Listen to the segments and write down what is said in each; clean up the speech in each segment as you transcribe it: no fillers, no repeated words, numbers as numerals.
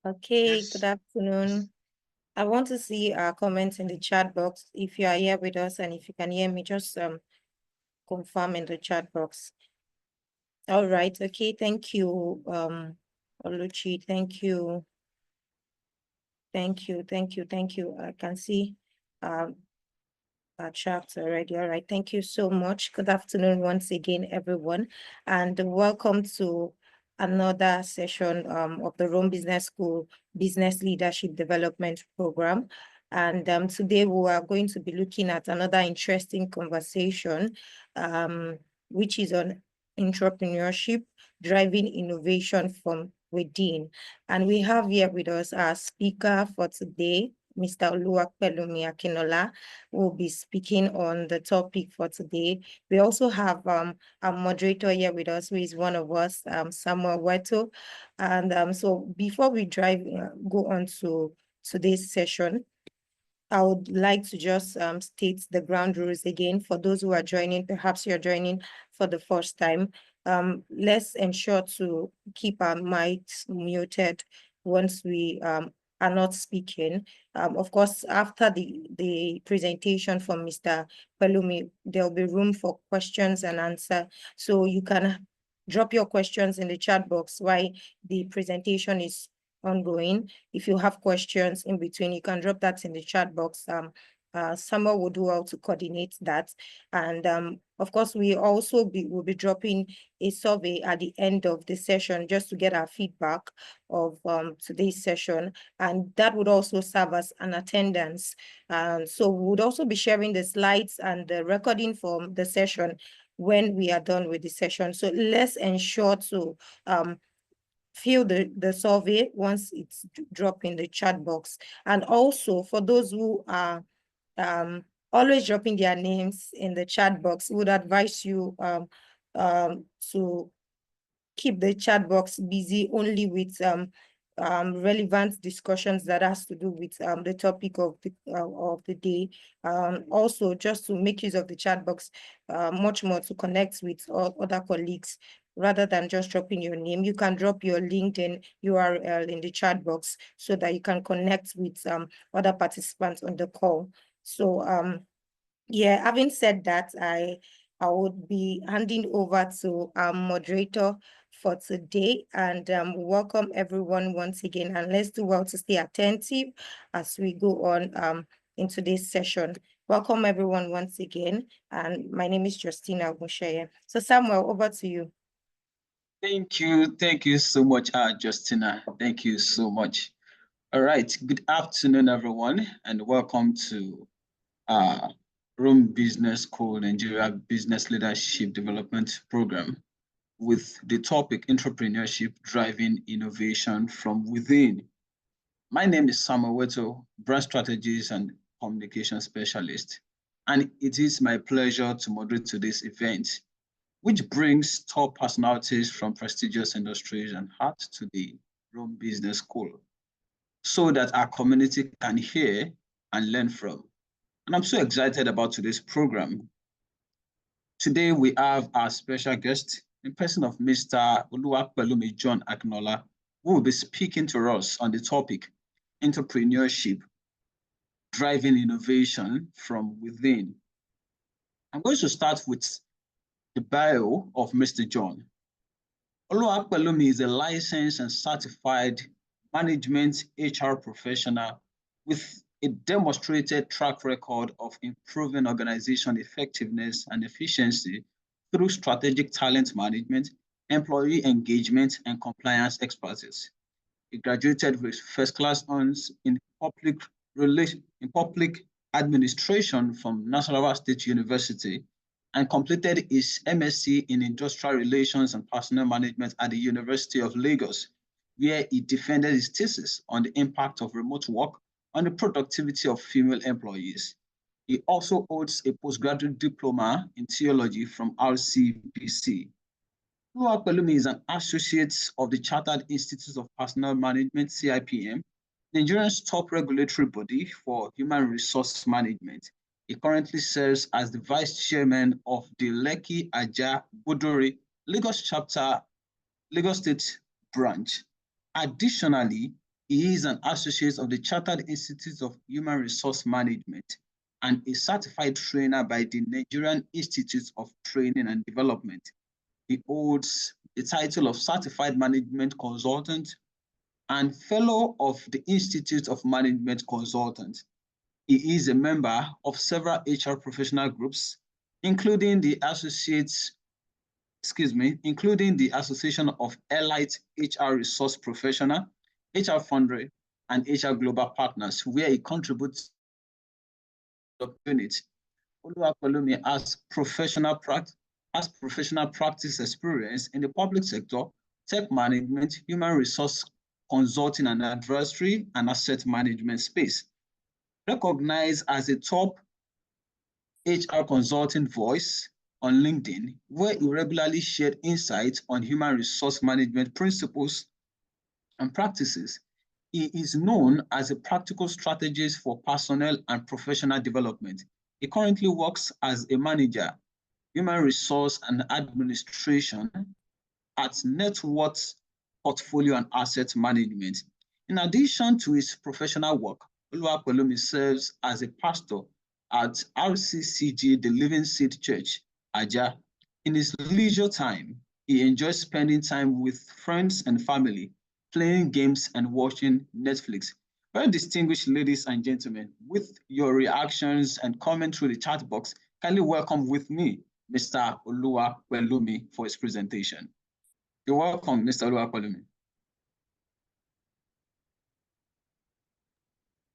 Okay, Yes. good afternoon. I want to see comments in the chat box. If you are here with us and if you can hear me, just confirm in the chat box. All right, okay, thank you, Oluchi, thank you. Thank you. I can see our chat already. All right, thank you so much. Good afternoon once again, everyone, and welcome to another session of the Rome Business School Business Leadership Development Program. And today we are going to be looking at another interesting conversation, which is on entrepreneurship, driving innovation from within. And we have here with us our speaker for today, Mr. Oluwapelumi Akinola, will be speaking on the topic for today. We also have a moderator here with us, who is one of us, Samuel Weto. And so before we go on to today's session, I would like to just state the ground rules again for those who are joining. Perhaps you're joining for the first time. Let's ensure to keep our mics muted once we are not speaking. Of course, after the presentation from Mr. Pelumi, there'll be room for questions and answer. So you can drop your questions in the chat box while the presentation is ongoing. If you have questions in between, you can drop that in the chat box. Someone will do how to coordinate that. And of course, will be dropping a survey at the end of the session just to get our feedback of today's session. And that would also serve as an attendance. So we would also be sharing the slides and the recording from the session when we are done with the session. So let's ensure to fill the survey once it's dropped in the chat box. And also for those who are always dropping their names in the chat box, would advise you to keep the chat box busy only with relevant discussions that has to do with the topic of the day. Also, just to make use of the chat box much more to connect with other colleagues rather than just dropping your name. You can drop your LinkedIn URL in the chat box so that you can connect with other participants on the call. So yeah, having said that, I would be handing over to our moderator for today, and welcome everyone once again, and let's do well to stay attentive as we go on in today's session. Welcome everyone once again, and my name is Justina Ogunsheye. So Samuel, over to you. Thank you so much, Justina. Thank you so much. All right, good afternoon, everyone, and welcome to Rome Business School Nigeria Business Leadership Development Program with the topic Entrepreneurship Driving Innovation from Within. My name is Samuel Weto, Brand Strategist and Communication Specialist, and it is my pleasure to moderate today's event, which brings top personalities from prestigious industries and heart to the Rome Business School so that our community can hear and learn from. And I'm so excited about today's program. Today, we have our special guest in person of Mr. Oluwapelumi John Akinola, who will be speaking to us on the topic, Entrepreneurship, Driving Innovation from Within. I'm going to start with the bio of Mr. John. Oluwapelumi is a licensed and certified management HR professional with a demonstrated track record of improving organization effectiveness and efficiency through strategic talent management, employee engagement, and compliance expertise. He graduated with first-class honors in public administration from Nasarawa State University and completed his MSc in Industrial Relations and Personnel Management at the University of Lagos, where he defended his thesis on the impact of remote work on the productivity of female employees. He also holds a postgraduate diploma in theology from RCBC. Oluwapelumi is an associate of the Chartered Institute of Personnel Management, CIPM, Nigeria's top regulatory body for human resource management. He currently serves as the vice chairman of the Lekki Aja Bodori Lagos chapter, Lagos State branch. Additionally, he He is an associate of the Chartered Institute of Human Resource Management and a certified trainer by the Nigerian Institute of Training and Development. He holds the title of Certified Management Consultant and Fellow of the Institute of Management Consultants. He is a member of several HR professional groups, including the including the Association of Elite HR Resource Professional, HR Foundry, and HR Global Partners, where he contributes to the unit. Oluwapelumi has professional practice experience in the public sector, tech management, human resource consulting and advisory, and asset management space. Recognized as a top HR consulting voice on LinkedIn, where he regularly shared insights on human resource management principles and practices. He is known as a practical strategist for personnel and professional development. He currently works as a manager, human resource and administration at Networth Portfolio and Asset Management. In addition to his professional work, Oluwapelumi serves as a pastor at RCCG, the Living Seed Church, Aja. In his leisure time, he enjoys spending time with friends and family, playing games and watching Netflix. Very distinguished ladies and gentlemen, with your reactions and comment through the chat box, kindly welcome with me Mr. Oluwapelumi for his presentation. You're welcome, Mr. Oluwapelumi.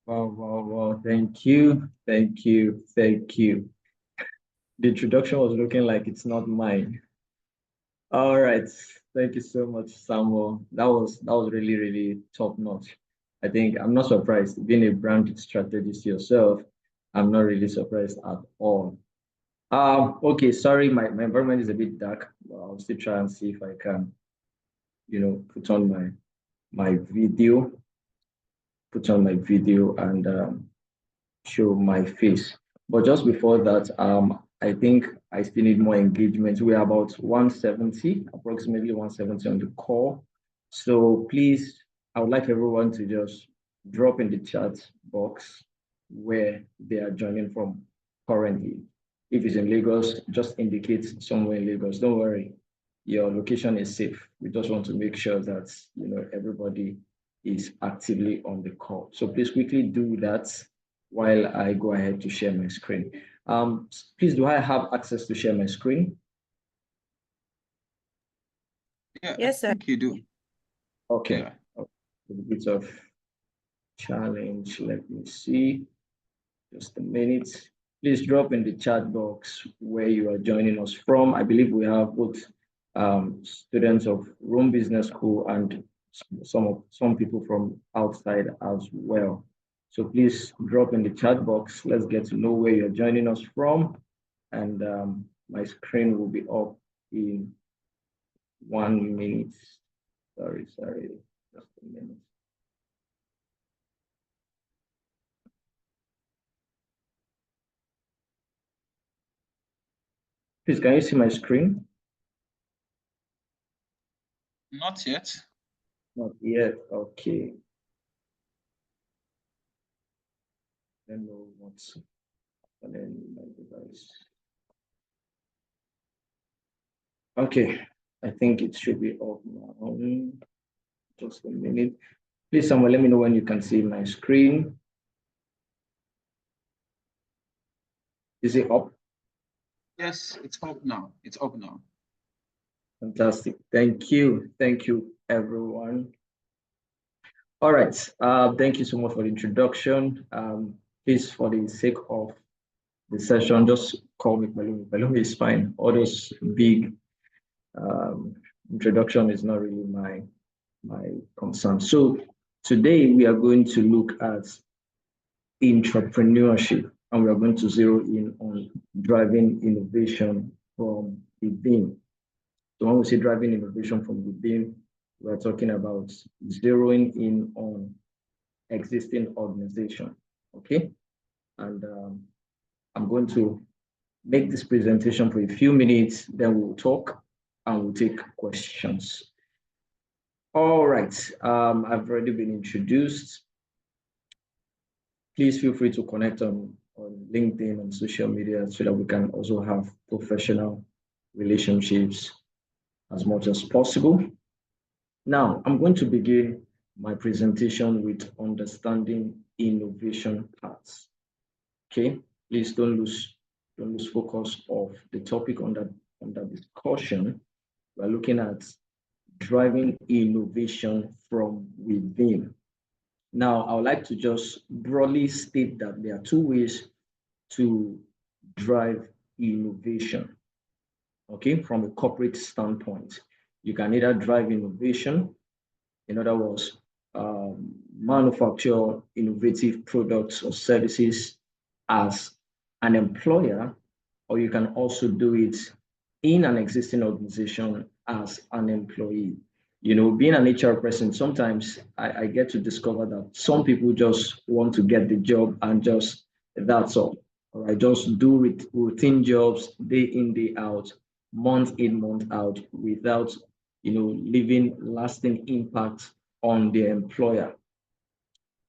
Wow. Thank you. The introduction was looking like it's not mine. All right. Thank you so much, Samuel. That was really top notch. I think I'm not surprised. Being a brand strategist yourself, I'm not really surprised at all. Okay, sorry, my environment is a bit dark, but I'll still try and see if I can, put on my video and show my face. But just before that, I think I still need more engagement. We're about 170, approximately 170 on the call. So please, I would like everyone to just drop in the chat box where they are joining from currently. If it's in Lagos, just indicate somewhere in Lagos. Don't worry, your location is safe. We just want to make sure that everybody is actively on the call. So please quickly do that while I go ahead to share my screen. Please, do I have access to share my screen? Yeah, yes, sir. I think you do. Okay. Yeah. A bit of challenge. Let me see. Just a minute. Please drop in the chat box where you are joining us from. I believe we have both students of Rome Business School and some people from outside as well. So please drop in the chat box. Let's get to know where you're joining us from. And my screen will be up in 1 minute. Sorry, just a minute. Please, can you see my screen? Not yet. Not yet, okay. I don't know what's happening in my device. Okay, I think it should be up now. Just a minute. Please, someone let me know when you can see my screen. Is it up? Yes, it's up now. It's up now. Fantastic. Thank you. Thank you, everyone. All right. Thank you so much for the introduction. Please, for the sake of the session, just call me Pelumi. Pelumi is fine. All those big introduction is not really my concern. So today we are going to look at intrapreneurship, and we are going to zero in on driving innovation from within. So when we say driving innovation from within, we're talking about zeroing in on existing organization, okay? And I'm going to make this presentation for a few minutes, then we'll talk and we'll take questions. All right. I've already been introduced. Please feel free to connect on LinkedIn and social media so that we can also have professional relationships as much as possible. Now, I'm going to begin my presentation with understanding innovation paths. Okay, please don't lose focus of the topic under discussion. We're looking at driving innovation from within. Now, I would like to just broadly state that there are two ways to drive innovation, okay, from a corporate standpoint. You can either drive innovation, in other words, manufacture innovative products or services as an employer, or you can also do it in an existing organization as an employee. You know, being an HR person, sometimes I get to discover that some people just want to get the job and just that's all. All right, just do routine jobs day in, day out, month in, month out, without, you know, leaving lasting impact on the employer.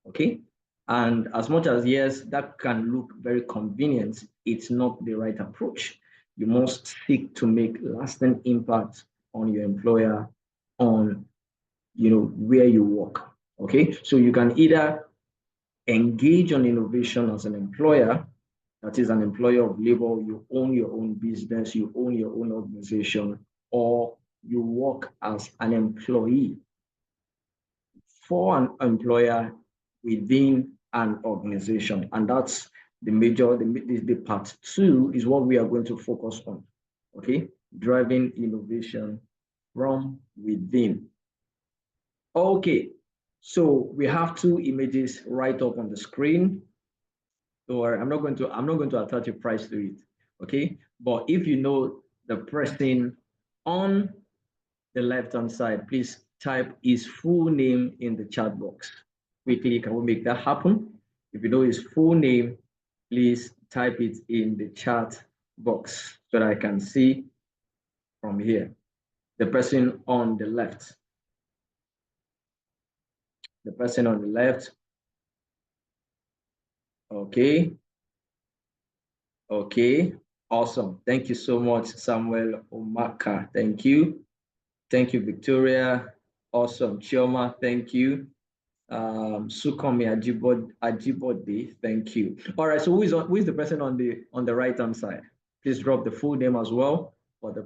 Okay. And as much as, yes, that can look very convenient, it's not the right approach. You must seek to make lasting impact on your employer, on, you know, where you work. Okay. So you can either engage on innovation as an employer, that is an employer of labor, you own your own business, you own your own organization, or you work as an employee for an employer within an organization. And that's the major, the part two is what we are going to focus on, okay? Driving innovation from within. Okay, so we have two images right up on the screen. Don't worry, I'm not going to attach a price to it, okay? But if you know the person on the left-hand side, please type his full name in the chat box. Quickly, can we make that happen? If you know his full name, please type it in the chat box so that I can see from here. The person on the left. The person on the left. Okay. Okay. Awesome. Thank you so much, Samuel Omaka. Thank you. Thank you, Victoria. Awesome. Chioma, thank you. Sukomi Ajibode, thank you. All right, so who is the person on the right hand side? Please drop the full name as well for the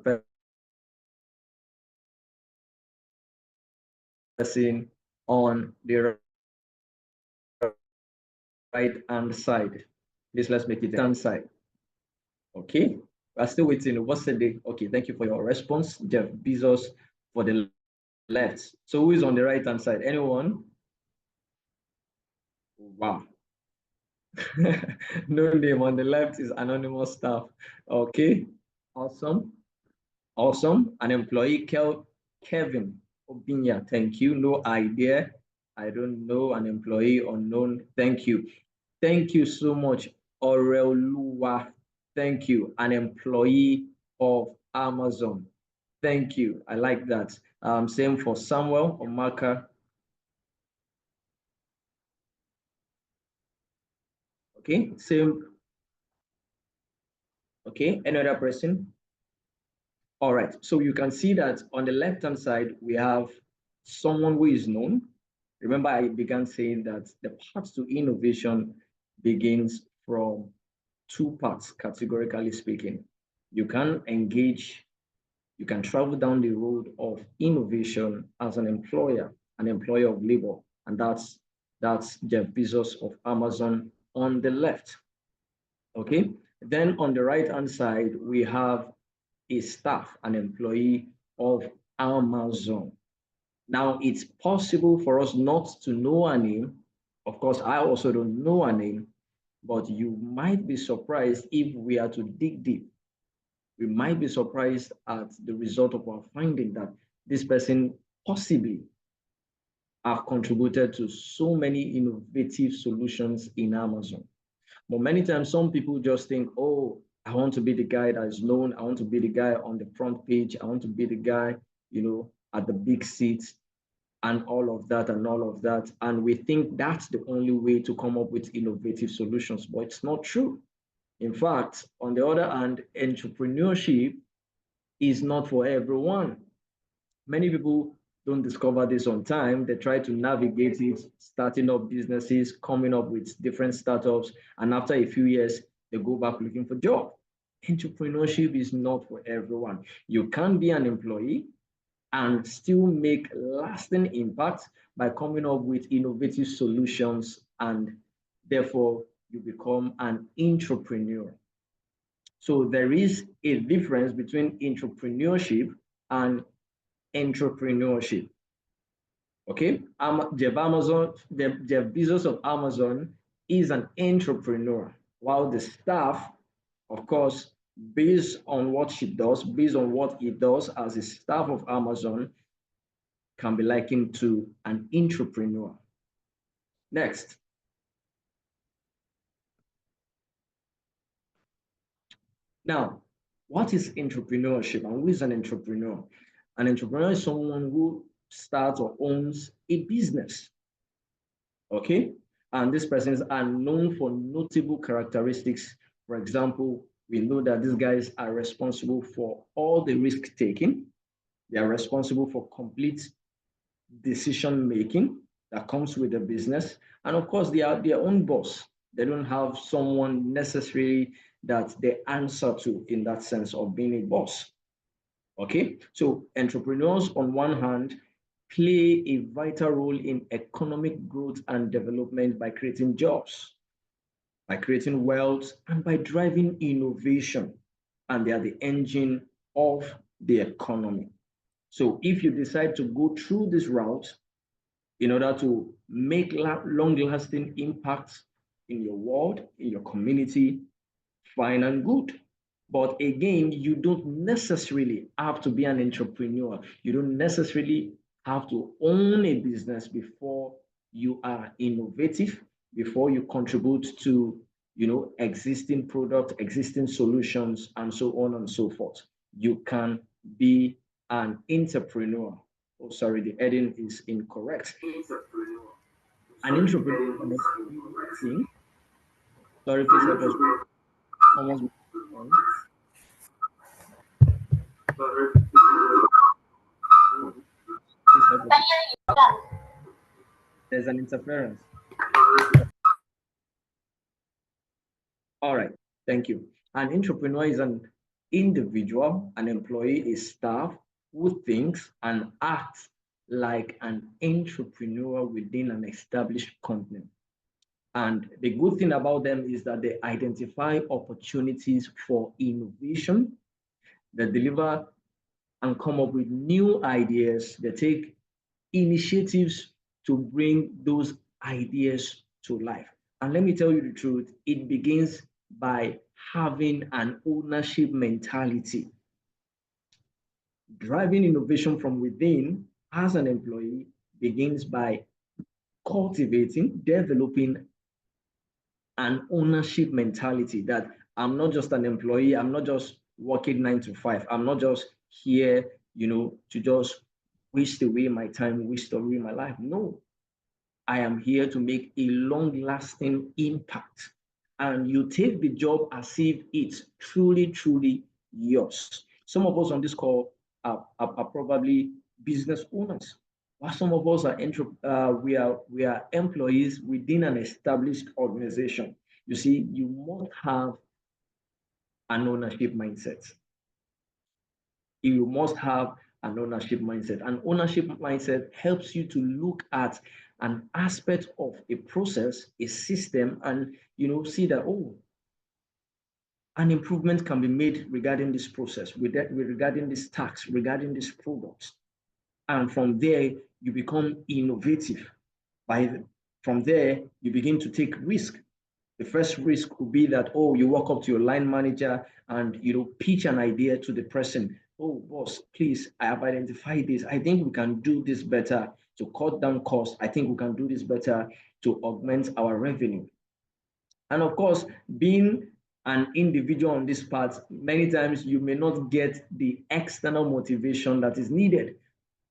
person on the right hand side. Please let's make it the hand side. Okay, we're still waiting. What's the day? Okay, thank you for your response, Jeff Bezos for the left. So who is on the right hand side? Anyone? Wow. No name on the left is anonymous staff. Okay, awesome. Awesome. An employee, Kevin Obinya, thank you. No idea. I don't know. An employee unknown. Thank you. Thank you so much, Aurelua. Thank you. An employee of Amazon. Thank you. I like that. Same for Samuel Omaka. Okay, same. Okay, another person. All right, so you can see that on the left-hand side, we have someone who is known. Remember, I began saying that the path to innovation begins from two parts, categorically speaking. You can engage, you can travel down the road of innovation as an employer of labor, and that's Jeff Bezos of Amazon on the left. Okay, then on the right-hand side, we have a staff, an employee of Amazon. Now, it's possible for us not to know a name. Of course, I also don't know a name, but you might be surprised if we are to dig deep. We might be surprised at the result of our finding that this person possibly have contributed to so many innovative solutions in Amazon. But many times, some people just think, oh, I want to be the guy that is known. I want to be the guy on the front page. I want to be the guy, you know, at the big seats. and all of that and all of that. And we think that's the only way to come up with innovative solutions, but it's not true. In fact, on the other hand, entrepreneurship is not for everyone. Many people don't discover this on time. They try to navigate it, starting up businesses, coming up with different startups, and after a few years, they go back looking for job. Entrepreneurship is not for everyone. You can be an employee and still make lasting impact by coming up with innovative solutions, and therefore you become an entrepreneur. So there is a difference between entrepreneurship and entrepreneurship. Okay, Jeff Bezos of Amazon is an entrepreneur, while the staff, of course, based on what she does, based on what he does as a staff of Amazon, can be likened to an entrepreneur. Next. Now, what is entrepreneurship and who is an entrepreneur? An entrepreneur is someone who starts or owns a business. Okay? And these persons are known for notable characteristics. For example, we know that these guys are responsible for all the risk taking. They are responsible for complete decision making that comes with the business. And of course, they are their own boss. They don't have someone necessarily that they answer to in that sense of being a boss. Okay, so entrepreneurs, on one hand, play a vital role in economic growth and development by creating jobs, by creating wealth, and by driving innovation. And they are the engine of the economy. So if you decide to go through this route in order to make long-lasting impacts in your world, in your community, fine and good. But again, you don't necessarily have to be an entrepreneur. You don't necessarily have to own a business before you are innovative, before you contribute to, existing product, existing solutions, and so on and so forth. You can be an entrepreneur. Oh, sorry, the heading is incorrect. An entrepreneur is an thing. Sorry, please help us. Someone's There's an interference. All right, thank you. An entrepreneur is an individual, an employee, a staff who thinks and acts like an entrepreneur within an established company. And the good thing about them is that they identify opportunities for innovation, they deliver and come up with new ideas, they take initiatives to bring those ideas to life. And let me tell you the truth, it begins by having an ownership mentality. Driving innovation from within as an employee begins by cultivating, developing an ownership mentality that I'm not just an employee, I'm not just working 9 to 5, I'm not just here, to just waste away my time, waste away my life. No, I am here to make a long-lasting impact. And you take the job as if it's truly, truly yours. Some of us on this call are probably business owners, while some of us we are employees within an established organization. You see, you must have an ownership mindset. You must have an ownership mindset. An ownership mindset helps you to look at an aspect of a process, a system, and see that, oh, an improvement can be made regarding this process, regarding this tax, regarding this product. And from there, you become innovative. From there, you begin to take risk. The first risk could be that, oh, you walk up to your line manager and pitch an idea to the person. Oh, boss, please, I have identified this. I think we can do this better to cut down costs. I think we can do this better to augment our revenue. And of course, being an individual on this part, many times you may not get the external motivation that is needed.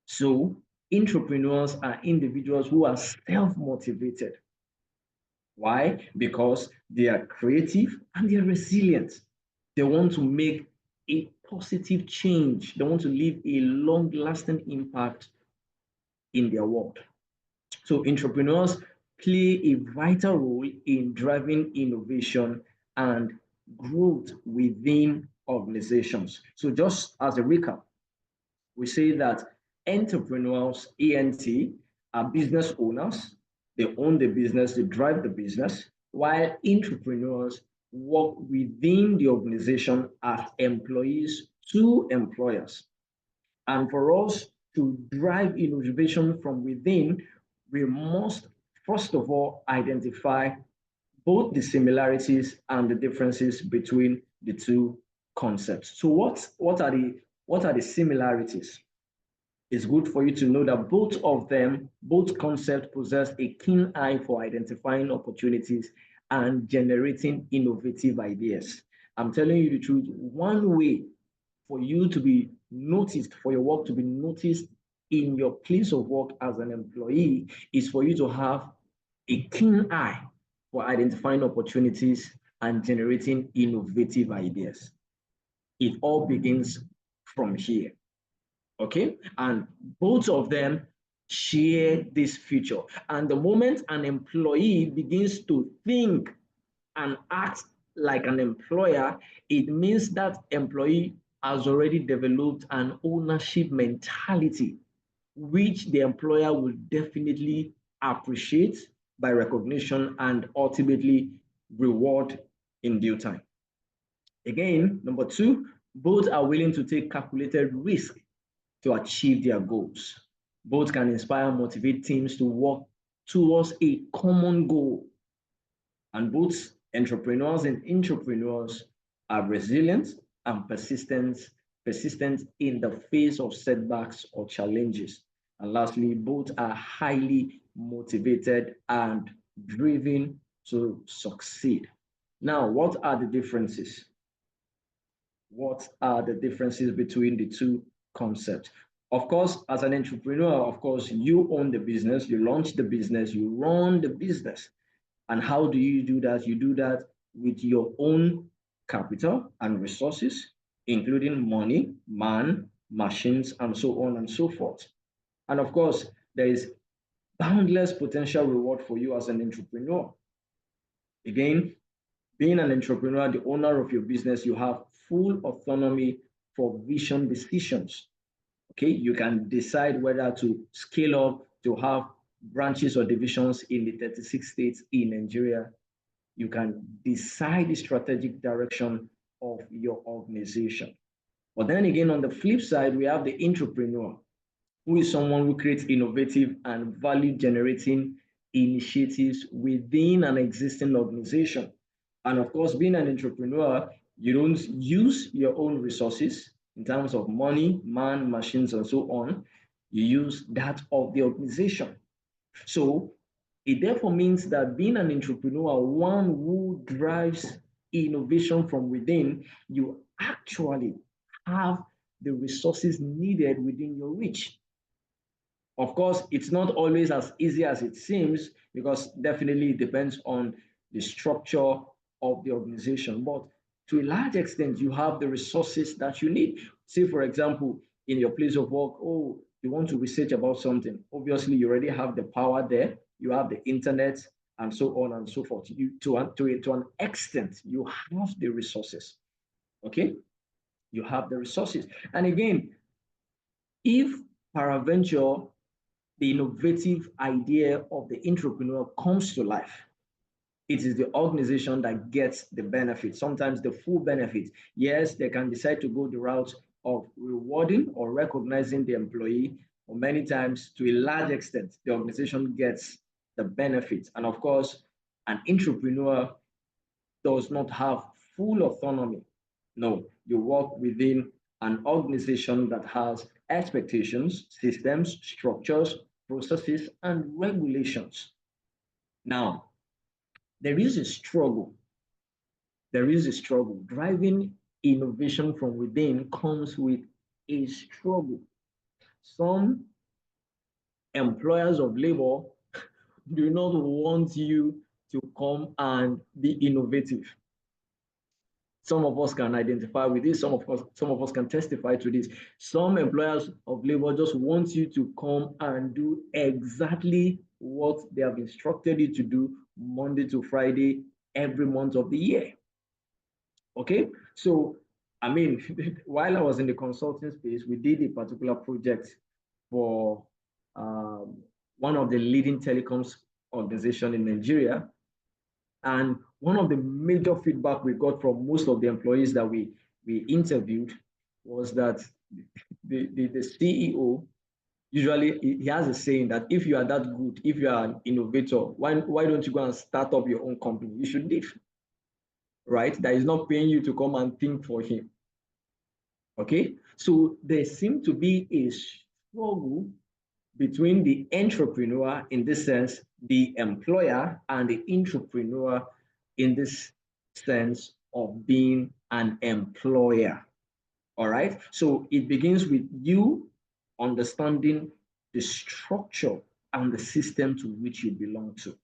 So Entrepreneurs are individuals who are self-motivated. Why? Because they are creative and they're resilient. They want to make a positive change. They want to leave a long-lasting impact in their world. So entrepreneurs play a vital role in driving innovation and growth within organizations. So just as a recap, we say that entrepreneurs, ENT, are business owners. They own the business, they drive the business, while entrepreneurs work within the organization as employees to employers. And for us to drive innovation from within, we must first of all identify both the similarities and the differences between the two concepts. So what are the similarities? It's good for you to know that both of them, both concepts possess a keen eye for identifying opportunities and generating innovative ideas. I'm telling you the truth, one way for you to be noticed, for your work to be noticed in your place of work as an employee is for you to have a keen eye for identifying opportunities and generating innovative ideas. It all begins from here. Okay, and both of them share this feature. And the moment an employee begins to think and act like an employer, it means that employee has already developed an ownership mentality, which the employer will definitely appreciate by recognition and ultimately reward in due time. Again, number two, both are willing to take calculated risk to achieve their goals. Both can inspire and motivate teams to work towards a common goal. And both entrepreneurs and intrapreneurs are resilient and persistent in the face of setbacks or challenges. And lastly, both are highly motivated and driven to succeed. Now, what are the differences? What are the differences between the two concepts? Of course, as an entrepreneur, of course, you own the business, you launch the business, you run the business. And how do you do that? You do that with your own capital and resources, including money, man, machines, and so on and so forth. And of course, there is boundless potential reward for you as an entrepreneur. Again, being an entrepreneur, the owner of your business, you have full autonomy for vision decisions. Okay, you can decide whether to scale up, to have branches or divisions in the 36 states in Nigeria. You can decide the strategic direction of your organization. But then again, on the flip side, we have the entrepreneur, who is someone who creates innovative and value generating initiatives within an existing organization. And of course, being an entrepreneur, you don't use your own resources in terms of money, man, machines, and so on. You use that of the organization. So it therefore means that being an entrepreneur, one who drives innovation from within, you actually have the resources needed within your reach. Of course, it's not always as easy as it seems, because definitely it depends on the structure of the organization. But to a large extent, you have the resources that you need. Say, for example, in your place of work, oh, you want to research about something. Obviously, you already have the power there. You have the internet and so on and so forth. To an extent, you have the resources. Okay? You have the resources. And again, if peradventure the innovative idea of the entrepreneur comes to life, it is the organization that gets the benefit, sometimes the full benefit. Yes, they can decide to go the route of rewarding or recognizing the employee, or many times, to a large extent, the organization gets the benefit. And of course, an entrepreneur does not have full autonomy. No, you work within an organization that has expectations, systems, structures, processes, and regulations. Now, there is a struggle. There is a struggle. Driving innovation from within comes with a struggle. Some employers of labor do not want you to come and be innovative. Some of us can identify with this. Some of us can testify to this. Some employers of labor just want you to come and do exactly what they have instructed you to do Monday to Friday, every month of the year. Okay, so I mean, while I was in the consulting space, we did a particular project for one of the leading telecoms organization in Nigeria. And one of the major feedback we got from most of the employees that we interviewed was that the CEO, usually he has a saying that if you are that good, if you are an innovator, why don't you go and start up your own company? You should leave, right? That is not paying you to come and think for him. Okay, so there seemed to be a struggle between the entrepreneur, in this sense, the employer, and the entrepreneur in this sense of being an employer. All right. So it begins with you understanding the structure and the system to which you belong to.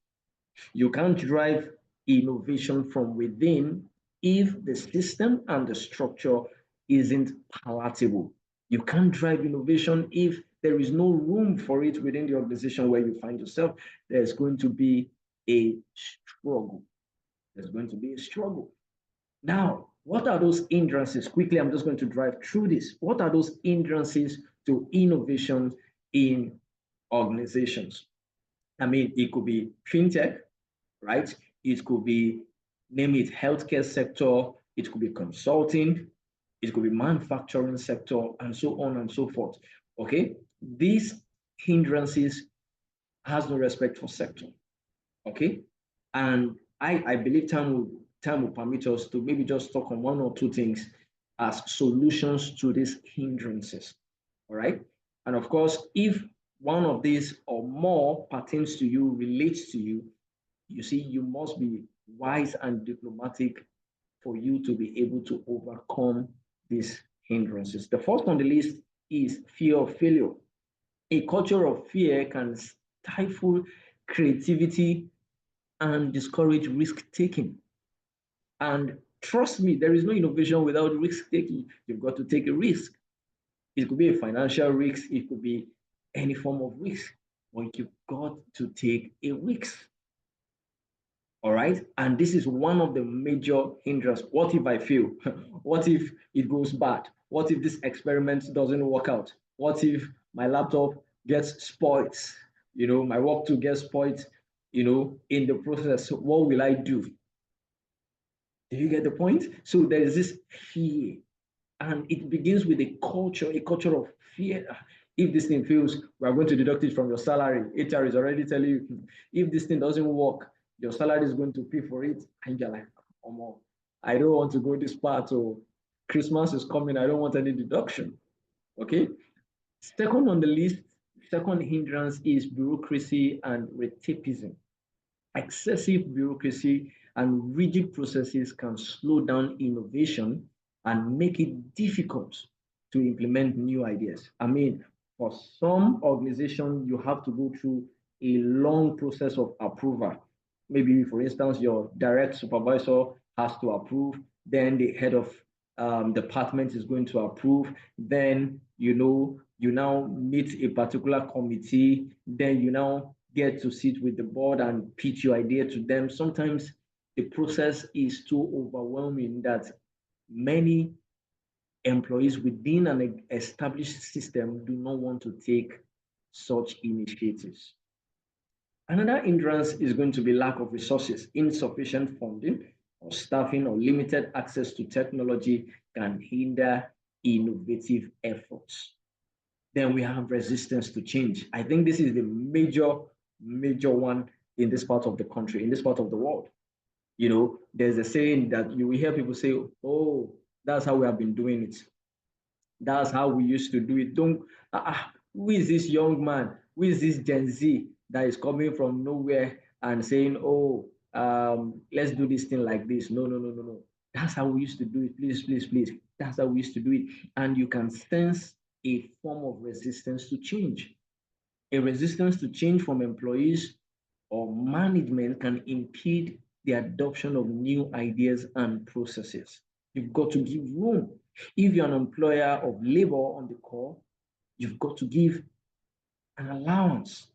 You can't drive innovation from within if the system and the structure isn't palatable. You can't drive innovation if there is no room for it within the organization where you find yourself. There's going to be a struggle. There's going to be a struggle. Now, what are those hindrances? Quickly, I'm just going to drive through this. What are those hindrances to innovation in organizations? I mean, it could be fintech, right? It could be, name it, healthcare sector. It could be consulting. It could be manufacturing sector, and so on and so forth. Okay, these hindrances has no respect for sector. Okay, and I believe time will permit us to maybe just talk on one or two things as solutions to these hindrances. All right, and of course, if one of these or more pertains to you, relates to you, you see, you must be wise and diplomatic for you to be able to overcome these hindrances. The first on the list is fear of failure. A culture of fear can stifle creativity and discourage risk taking. And trust me, there is no innovation without risk taking. You've got to take a risk. It could be a financial risk, it could be any form of risk, but you've got to take a risk. All right. And this is one of the major hindrances. What if I fail? What if it goes bad? What if this experiment doesn't work out? What if my laptop gets spoiled? You know, my work to get spoiled, you know, in the process. What will I do? Do you get the point? So there is this fear, and it begins with a culture of fear. If this thing fails, we are going to deduct it from your salary. HR is already telling you, if this thing doesn't work, your salary is going to pay for it. And you're like, oh, no, I don't want to go this part. Or Christmas is coming. I don't want any deduction. Okay. Second on the list, second hindrance is bureaucracy and red tapeism. Excessive bureaucracy and rigid processes can slow down innovation and make it difficult to implement new ideas. I mean, for some organizations, you have to go through a long process of approval. Maybe, for instance, your direct supervisor has to approve, then the head of department is going to approve, then you now meet a particular committee, then you now get to sit with the board and pitch your idea to them. Sometimes the process is too overwhelming that many employees within an established system do not want to take such initiatives. Another hindrance is going to be lack of resources. Insufficient funding or staffing or limited access to technology can hinder innovative efforts. Then we have resistance to change. I think this is the major one in this part of the country, in this part of the world. You know, there's a saying that you will hear people say, oh, that's how we have been doing it. That's how we used to do it. Don't, who is this young man? Who is this Gen Z that is coming from nowhere and saying, oh, let's do this thing like this? No, no, no, no, no. That's how we used to do it. Please, please, please. That's how we used to do it. And you can sense a form of resistance to change. A resistance to change from employees or management can impede the adoption of new ideas and processes. You've got to give room. If you're an employer of labor on the call, you've got to give an allowance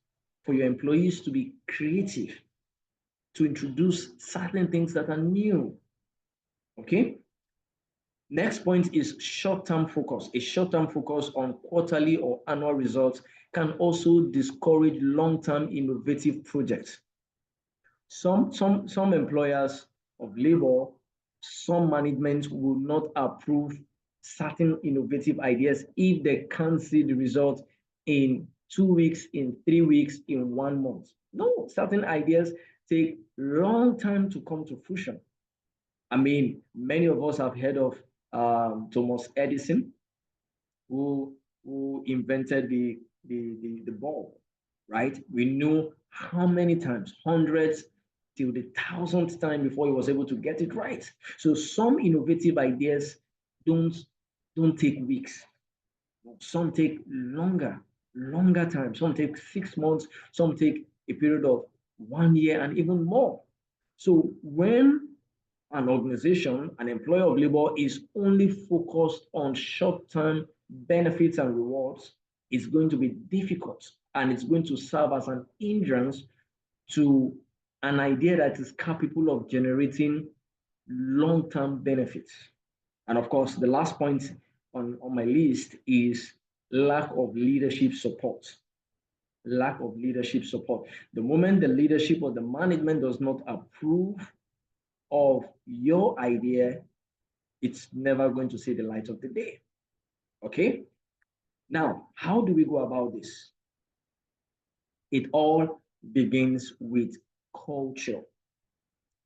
for your employees to be creative, to introduce certain things that are new. Okay? Next point is short-term focus. A short-term focus on quarterly or annual results can also discourage long-term innovative projects. Some employers of labor, some management will not approve certain innovative ideas if they can't see the result in 2 weeks, in 3 weeks, in 1 month. No, certain ideas take long time to come to fruition. I mean, many of us have heard of Thomas Edison, who invented the bulb, right? We know how many times, hundreds till the thousandth time before he was able to get it right. So some innovative ideas don't take weeks. Some take longer time. Some take 6 months. Some take a period of 1 year and even more. So when an organization, an employer of labor is only focused on short-term benefits and rewards, it's going to be difficult and it's going to serve as an hindrance to an idea that is capable of generating long-term benefits. And of course, the last point on my list is lack of leadership support. Lack of leadership support. The moment the leadership or the management does not approve of your idea, it's never going to see the light of the day. Okay? Now, how do we go about this? It all begins with culture.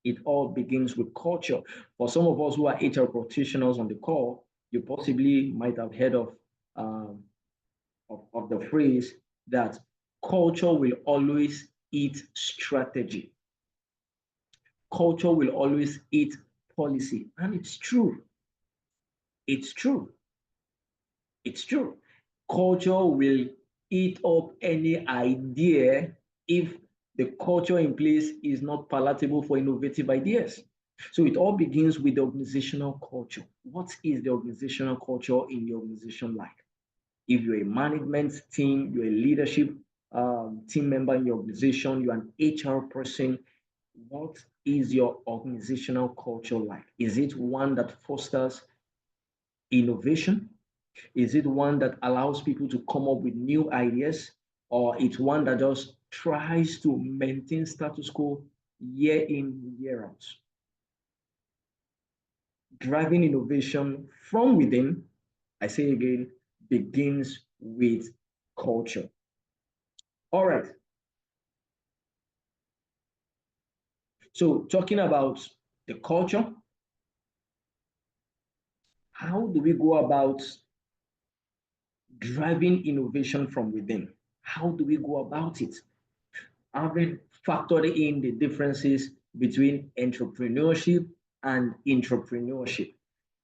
It all begins with culture. For some of us who are HR practitioners on the call, you possibly might have heard of the phrase that culture will always eat strategy. Culture will always eat policy. And it's true. It's true. It's true. Culture will eat up any idea if the culture in place is not palatable for innovative ideas. So it all begins with the organizational culture. What is the organizational culture in your organization like? If you're a management team, you're a leadership team member in your organization, you're an HR person, what is your organizational culture like? Is it one that fosters innovation? Is it one that allows people to come up with new ideas? Or it's one that just tries to maintain status quo year in, year out? Driving innovation from within, I say again, begins with culture. All right. So talking about the culture, how do we go about driving innovation from within? How do we go about it? Having factored in the differences between entrepreneurship and intrapreneurship,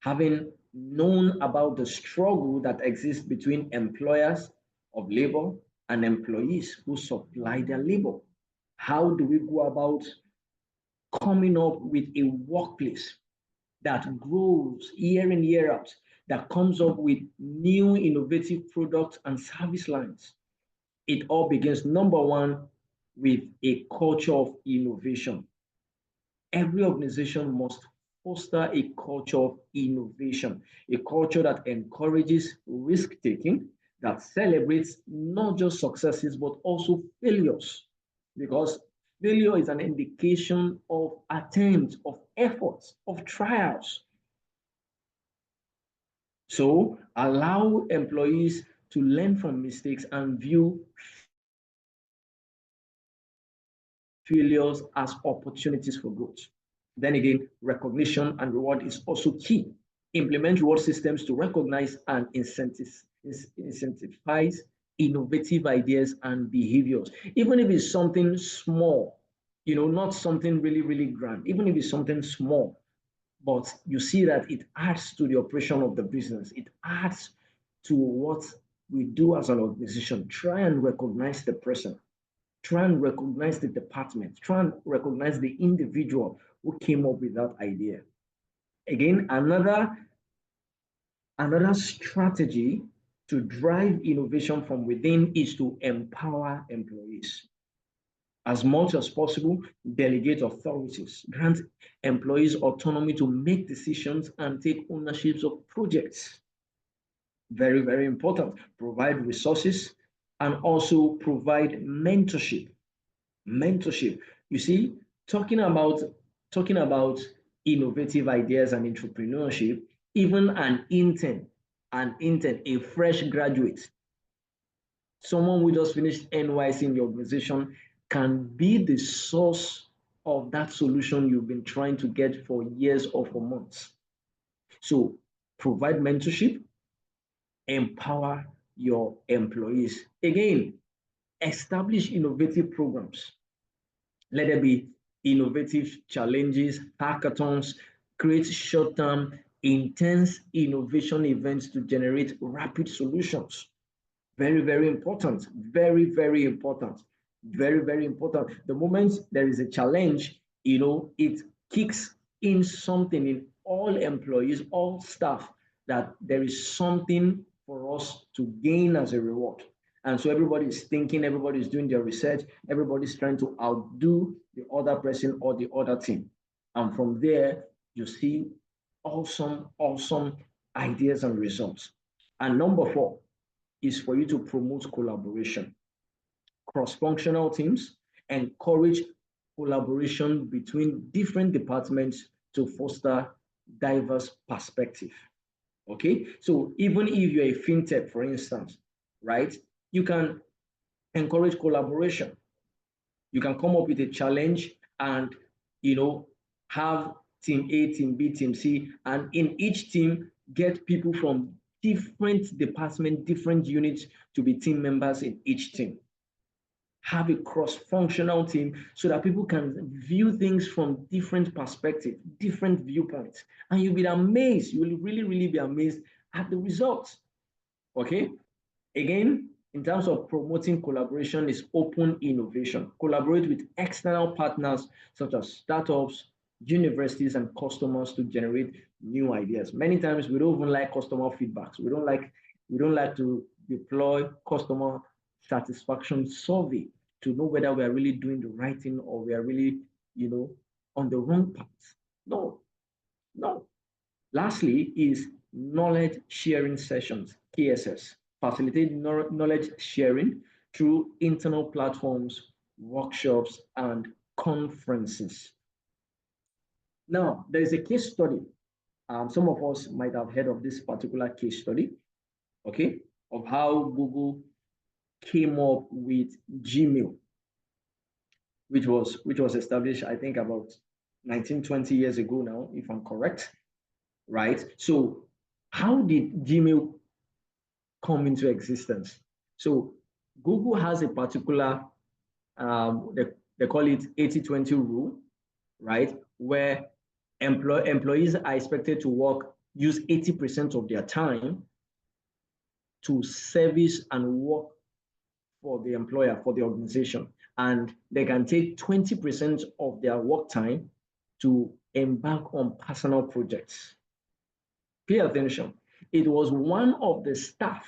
having known about the struggle that exists between employers of labor and employees who supply their labor. How do we go about coming up with a workplace that grows year in, year out, that comes up with new innovative products and service lines? It all begins, number one, with a culture of innovation. Every organization must foster a culture of innovation, a culture that encourages risk-taking, that celebrates not just successes, but also failures. Because failure is an indication of attempts, of efforts, of trials. So allow employees to learn from mistakes and view failures as opportunities for growth. Then again, recognition and reward is also key. Implement reward systems to recognize and incentivize innovative ideas and behaviors. Even if it's something small, not something really, really grand, even if it's something small, but you see that it adds to the operation of the business. It adds to what we do as an organization, try and recognize the person, try and recognize the department, try and recognize the individual who came up with that idea. Again, another strategy to drive innovation from within is to empower employees. As much as possible, delegate authorities, grant employees autonomy to make decisions and take ownership of projects. Very, very important. Provide resources and also provide mentorship. Mentorship. You see, talking about innovative ideas and entrepreneurship, even an intern, a fresh graduate, someone who just finished NYC in the organization can be the source of that solution you've been trying to get for years or for months. So provide mentorship, empower your employees. Again, establish innovative programs. Let there be innovative challenges, hackathons, create short-term, intense innovation events to generate rapid solutions. Very, very important. Very, very important. Very, very important. The moment there is a challenge, it kicks in something in all employees, all staff, that there is something for us to gain as a reward. And so everybody is thinking, everybody is doing their research, everybody's trying to outdo the other person or the other team. And from there, you see awesome, awesome ideas and results. And number 4 is for you to promote collaboration. Cross-functional teams encourage collaboration between different departments to foster diverse perspective. Okay, so even if you're a fintech, for instance, right, you can encourage collaboration. You can come up with a challenge and, have team A, team B, team C, and in each team, get people from different departments, different units to be team members in each team. Have a cross-functional team so that people can view things from different perspectives, different viewpoints. And you'll be amazed. You will really, really be amazed at the results. Okay? Again, in terms of promoting collaboration, is open innovation. Collaborate with external partners such as startups, universities, and customers to generate new ideas. Many times we don't even like customer feedbacks. We don't like to deploy customer satisfaction survey to know whether we are really doing the right thing or we are really, on the wrong path. No. Lastly is knowledge sharing sessions, KSS. Facilitate knowledge sharing through internal platforms, workshops, and conferences. Now, there is a case study. Some of us might have heard of this particular case study, okay, of how Google came up with Gmail, which was established, I think, about 19, 20 years ago now, if I'm correct, right? So how did Gmail come into existence? So Google has a particular, they call it 80-20 rule, right? Where employees are expected to use 80% of their time to service and work for the employer, for the organization. And they can take 20% of their work time to embark on personal projects. Pay attention. It was one of the staff,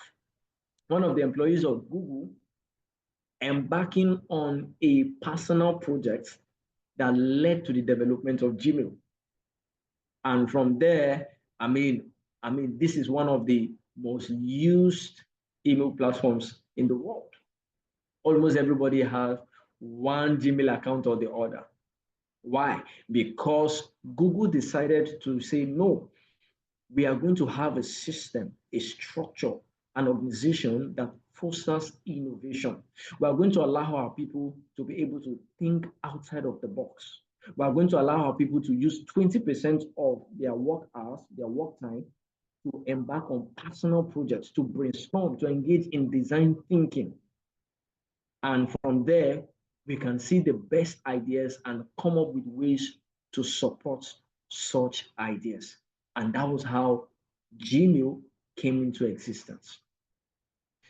one of the employees of Google, embarking on a personal project that led to the development of Gmail. And from there, this is one of the most used email platforms in the world. Almost everybody has one Gmail account or the other. Why? Because Google decided to say, no, we are going to have a system, a structure, an organization that fosters innovation. We are going to allow our people to be able to think outside of the box. We are going to allow our people to use 20% of their work hours, their work time, to embark on personal projects, to brainstorm, to engage in design thinking. And from there, we can see the best ideas and come up with ways to support such ideas. And that was how Gmail came into existence.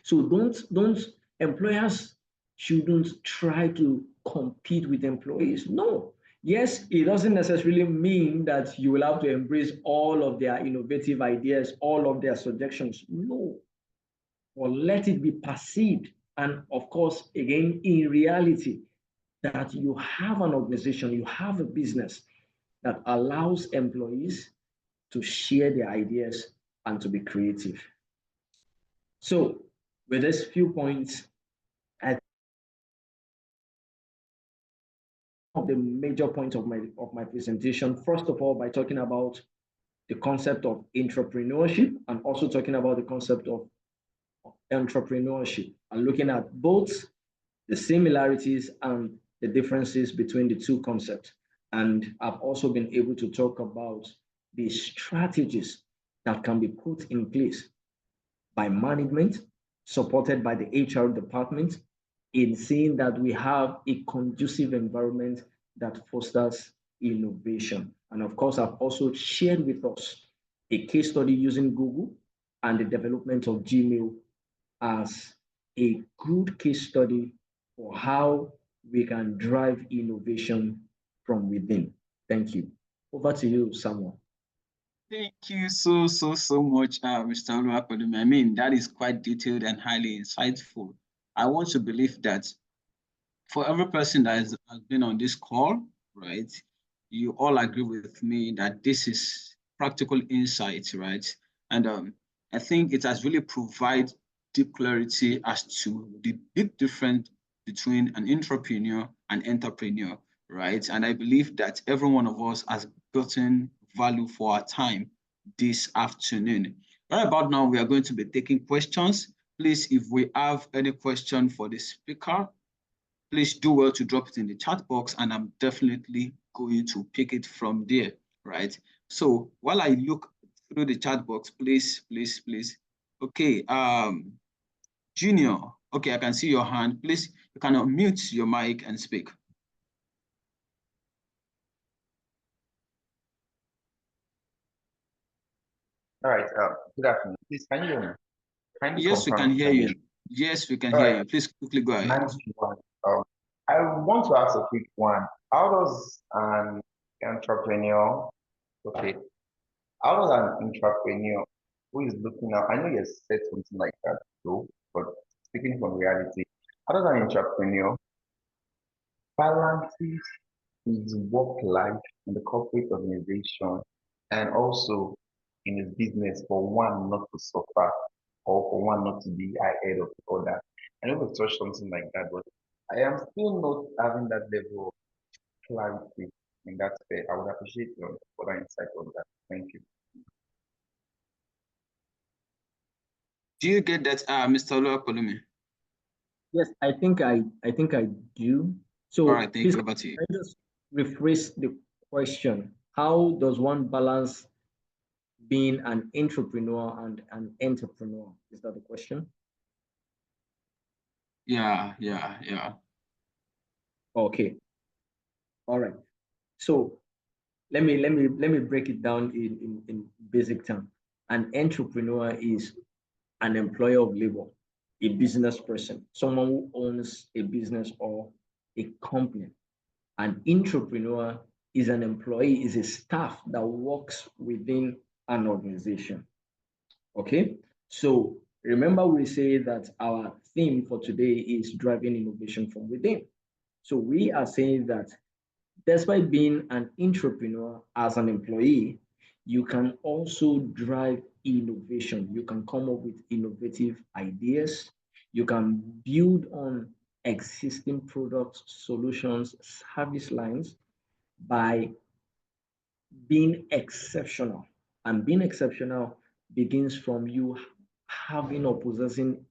So don't employers shouldn't try to compete with employees. No. Yes, it doesn't necessarily mean that you will have to embrace all of their innovative ideas, all of their suggestions. No. Or let it be perceived. And of course, again, in reality, that you have an organization, you have a business that allows employees to share their ideas and to be creative. So, with these few points, I think of the major points of my presentation, first of all, by talking about the concept of intrapreneurship and also talking about the concept of entrepreneurship and looking at both the similarities and the differences between the two concepts. And I've also been able to talk about the strategies that can be put in place by management, supported by the HR department, in seeing that we have a conducive environment that fosters innovation. And of course, I've also shared with us a case study using Google and the development of Gmail as a good case study for how we can drive innovation from within. Thank you. Over to you, Samuel. Thank you so much, Mr. Oluwakodumi. I mean, that is quite detailed and highly insightful. I want to believe that for every person that has been on this call, right, you all agree with me that this is practical insight, right? And I think it has really provided deep clarity as to the big difference between an entrepreneur and entrepreneur, right? And I believe that every one of us has gotten value for our time this afternoon. Right about now, we are going to be taking questions. Please, if we have any question for the speaker, please do well to drop it in the chat box, and I'm definitely going to pick it from there, right? So while I look through the chat box, please. Okay, Junior, okay, I can see your hand. Please, you can unmute your mic and speak. All right. Good afternoon. Please, can you hear me? Yes, we can hear you. Yes, we can hear you. Please quickly go ahead. Nice one. I want to ask a quick one. How does an entrepreneur, okay, how does an entrepreneur who is looking at, I know you said something like that, though, but speaking from reality, how does an entrepreneur balance his work life in the corporate organization and also in his business for one not to suffer or for one not to be ahead of the other? I know we've touched something like that, but I am still not having that level of clarity in that space. I would appreciate your further insight on that. Thank you. Do you get that, Mr. Oluwakodumi? Yes, I think I do. So all right, thank please, you. Over to you. can I just rephrase the question? How does one balance being an entrepreneur and an entrepreneur? Is that the question? Yeah. Okay. All right. So let me break it down in basic terms. An entrepreneur is an employer of labor, a business person, someone who owns a business or a company. An entrepreneur is an employee, is a staff that works within an organization. Okay, so remember we say that our theme for today is driving innovation from within. So we are saying that despite being an entrepreneur as an employee, you can also drive innovation. You can come up with innovative ideas. You can build on existing products, solutions, service lines by being exceptional. And being exceptional begins from you having or possessing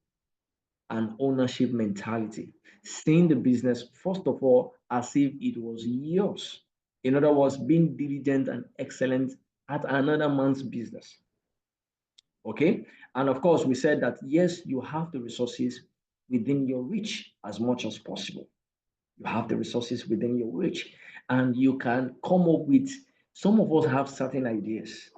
an ownership mentality, seeing the business, first of all, as if it was yours. In other words, being diligent and excellent at another man's business. Okay? And of course, we said that yes, you have the resources within your reach as much as possible. You have the resources within your reach, and you can come up with, some of us have certain ideas,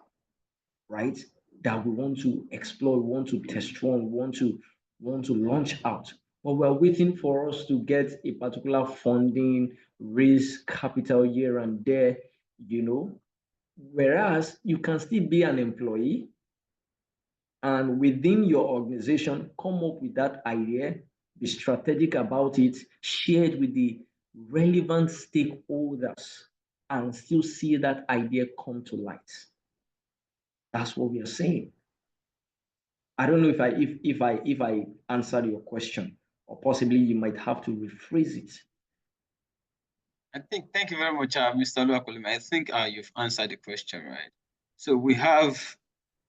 right? That we want to explore, we want to test run, we want to want to launch out, but we're waiting for us to get a particular funding, raise capital here and there, you know. Whereas you can still be an employee and within your organization, come up with that idea, be strategic about it, share it with the relevant stakeholders, and still see that idea come to light. That's what we are saying. I don't know if I answered your question, or possibly you might have to rephrase it. Thank you very much, Mr. Luakolima. I think you've answered the question, right? So we have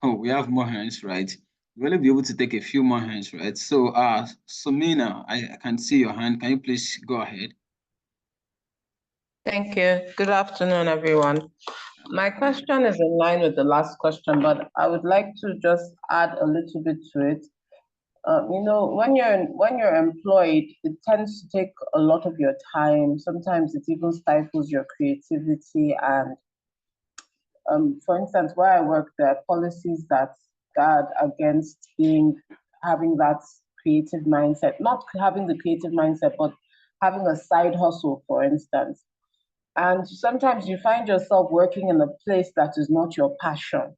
more hands, right? We'll only be able to take a few more hands, right? So Sumina, I can see your hand. Can you please go ahead? Thank you. Good afternoon, everyone. My question is in line with the last question, but I would like to just add a little bit to it. You know, when you're employed, it tends to take a lot of your time. Sometimes it even stifles your creativity. And for instance, where I work, there are policies that guard against having that creative mindset, not having the creative mindset, but having a side hustle, for instance. And sometimes you find yourself working in a place that is not your passion.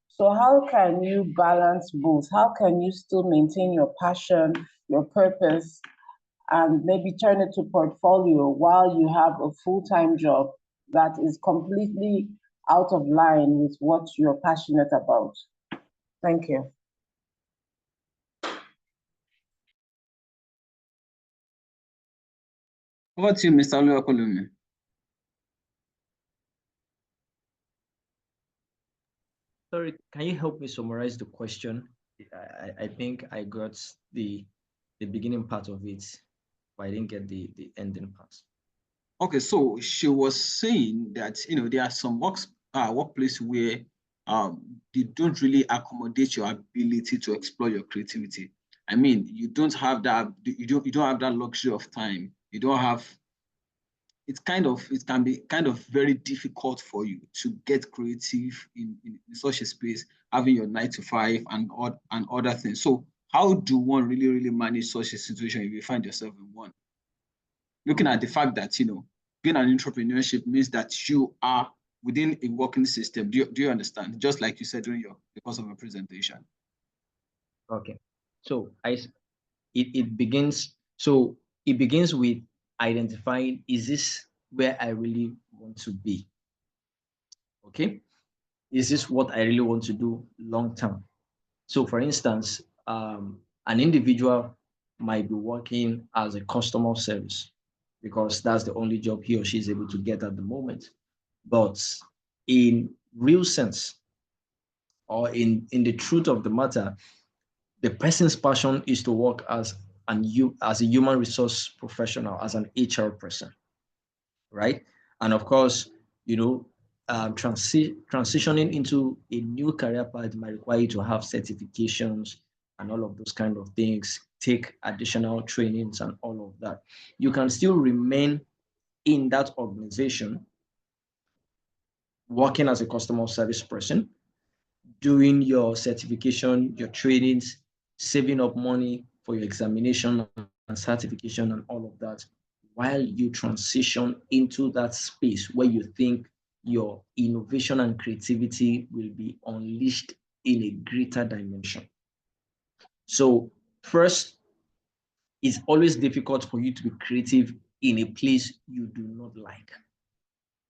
So how can you balance both? How can you still maintain your passion, your purpose, and maybe turn it to portfolio while you have a full-time job that is completely out of line with what you're passionate about? Thank you. Over to you, Mr. Luakolima. Sorry, can you help me summarize the question? I think I got the beginning part of it, but I didn't get the ending part. Okay, so she was saying that there are some workplace where they don't really accommodate your ability to explore your creativity. I mean, you don't have that. You don't have that luxury of time. You don't have. It can be kind of very difficult for you to get creative in such a space, having your 9 to 5 and other things. So how do one really manage such a situation if you find yourself in one? Looking at the fact that being an entrepreneurship means that you are within a working system. Do you understand? Just like you said during the course of your presentation. Okay, so it begins. So it begins with identifying, is this where I really want to be? Okay, is this what I really want to do long term? So for instance, an individual might be working as a customer service because that's the only job he or she is able to get at the moment. But in real sense, or in the truth of the matter, the person's passion is to work as a human resource professional, as an HR person, right? And of course, transitioning into a new career path might require you to have certifications and all of those kind of things, take additional trainings and all of that. You can still remain in that organization, working as a customer service person, doing your certification, your trainings, saving up money for your examination and certification and all of that, while you transition into that space where you think your innovation and creativity will be unleashed in a greater dimension. So first, it's always difficult for you to be creative in a place you do not like.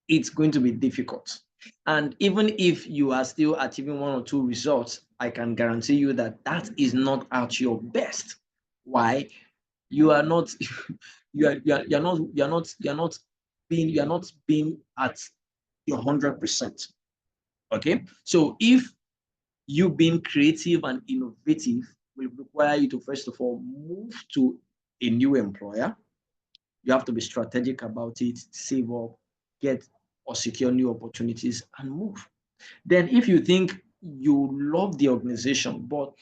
It's going to be difficult. And even if you are still achieving 1 or 2 results, I can guarantee you that that is not at your best. Why? You are not you're not being at your 100%. Okay, so if you being creative and innovative will require you to first of all move to a new employer. You have to be strategic about it, save up, get or secure new opportunities and move. Then if you think you love the organization, but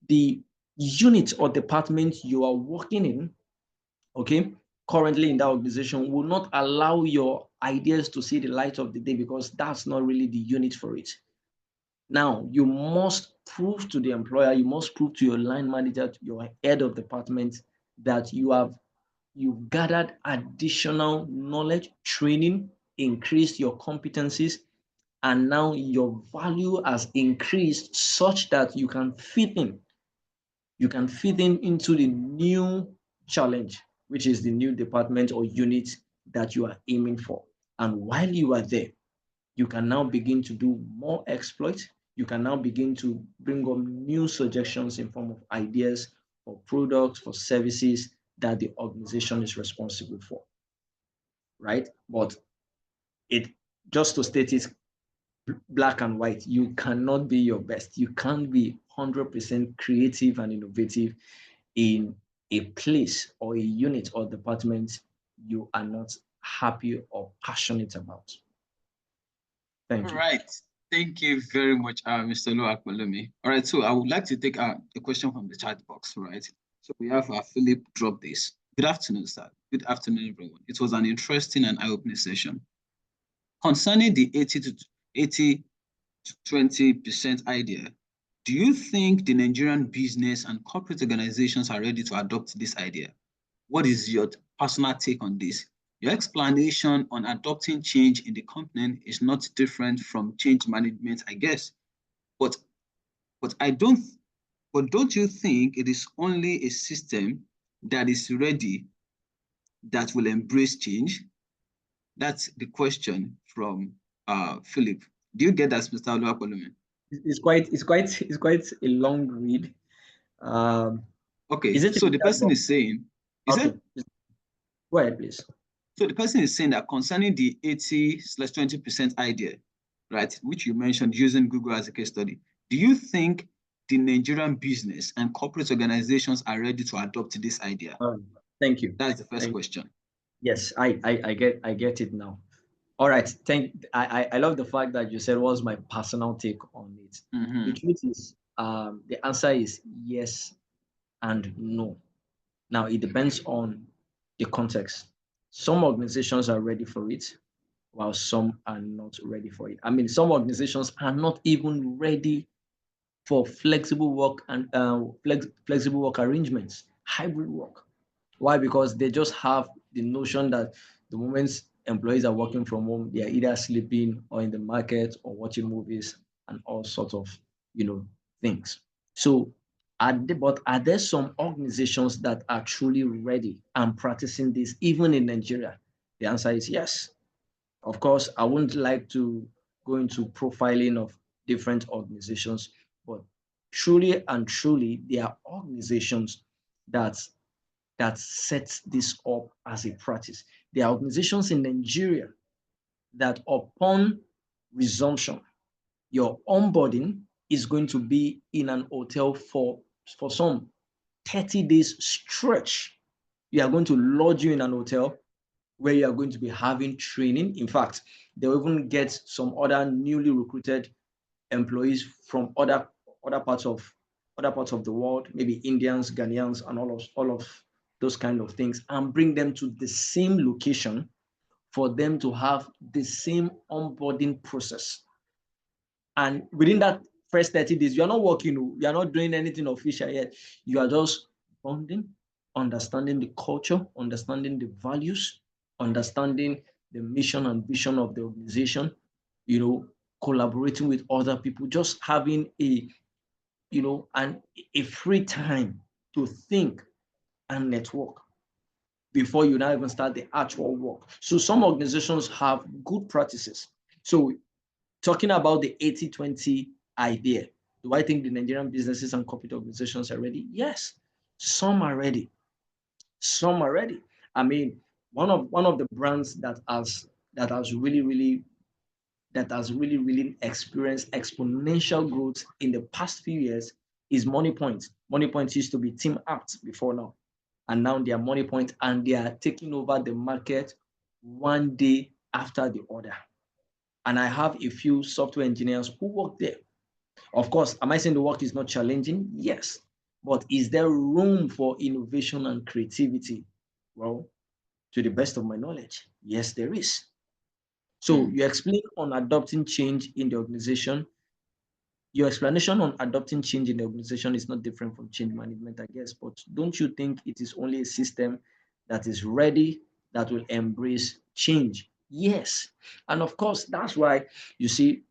the unit or department you are working in, okay, currently in that organization will not allow your ideas to see the light of the day because that's not really the unit for it. Now, you must prove to the employer, you must prove to your line manager, to your head of department, that you've gathered additional knowledge, training, increased your competencies, and now your value has increased such that you can fit in. You can fit in into the new challenge, which is the new department or unit that you are aiming for. And while you are there, you can now begin to do more exploits. You can now begin to bring up new suggestions in form of ideas for products, for services that the organization is responsible for, right? But it, just to state it black and white, you cannot be your best. You can't be 100% creative and innovative in a place or a unit or department you are not happy or passionate about. Thank you. All right. Thank you very much, Mr. Luakmalumi. All right, so I would like to take a question from the chat box, right? So we have Philip drop this. Good afternoon, sir. Good afternoon, everyone. It was an interesting and eye-opening session. Concerning the 80 to 20% idea, do you think the Nigerian business and corporate organizations are ready to adopt this idea? What is your personal take on this? Your explanation on adopting change in the company is not different from change management, I guess. But don't you think it is only a system that is ready that will embrace change? That's the question from Philip. Do you get that, Mr. Oluwapolume? It's quite a long read. Okay, so the person is saying, Go ahead, please. So the person is saying that concerning the 80/20% idea, right, which you mentioned using Google as a case study, do you think the Nigerian business and corporate organizations are ready to adopt this idea? Thank you. That's the first question. Yes, I get it now. All right. I love the fact that you said what's my personal take on it. The truth is, the answer is yes and no. Now it depends on the context. Some organizations are ready for it, while some are not ready for it. I mean, some organizations are not even ready for flexible work and flexible work arrangements, hybrid work. Why? Because they just have the notion that the moment employees are working from home, they are either sleeping or in the market or watching movies and all sorts of, things. So, are there some organizations that are truly ready and practicing this, even in Nigeria? The answer is yes. Of course, I wouldn't like to go into profiling of different organizations, but truly and truly, there are organizations that sets this up as a practice. There are organizations in Nigeria that upon resumption, your onboarding is going to be in an hotel for some 30 days stretch. You are going to lodge you in an hotel where you are going to be having training. In fact, they'll even get some other newly recruited employees from other parts of the world, maybe Indians, Ghanaians, and all of those kind of things, and bring them to the same location for them to have the same onboarding process. And within that first 30 days, you're not working, you're not doing anything official yet. You are just bonding, understanding the culture, understanding the values, understanding the mission and vision of the organization, collaborating with other people, just having a free time to think and network before you now even start the actual work. So some organizations have good practices. So talking about the 80/20 idea, do I think the Nigerian businesses and corporate organizations are ready? Yes, some are ready. Some are ready. I mean, one of the brands that has really experienced exponential growth in the past few years is MoneyPoint. MoneyPoint used to be Team Apt before now, and now they are MoneyPoint, and they are taking over the market one day after the other. And I have a few software engineers who work there. Of course, am I saying the work is not challenging? Yes. But is there room for innovation and creativity? Well, to the best of my knowledge, yes, there is. So you explain on adopting change in the organization. Your explanation on adopting change in the organization is not different from change management, I guess, but don't you think it is only a system that is ready, that will embrace change? Yes. And of course, that's why you see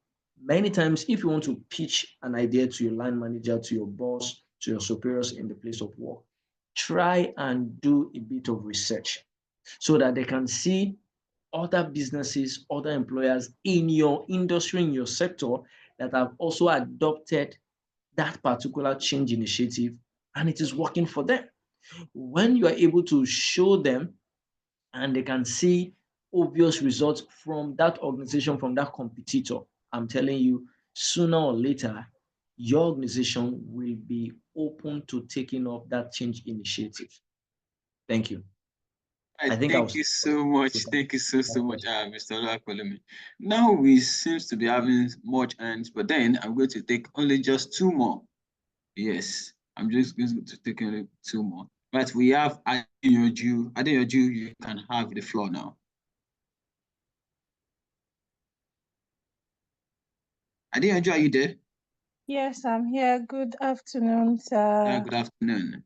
many times if you want to pitch an idea to your line manager, to your boss, to your superiors in the place of work, try and do a bit of research so that they can see other businesses, other employers in your industry, in your sector that have also adopted that particular change initiative and it is working for them. When you are able to show them and they can see obvious results from that organization, from that competitor, I'm telling you, sooner or later, your organization will be open to taking up that change initiative. Thank you. I think Thank you so much. Thank you so much, Mr. Oluwakolemi. Now we seems to be having much hands, but then I'm going to take only just two more. Yes, I'm just going to take only two more. But we have Adeyanju. Adeyanju, you can have the floor now. Adeyanju, are you there? Yes, I'm here. Good afternoon, sir. Good afternoon.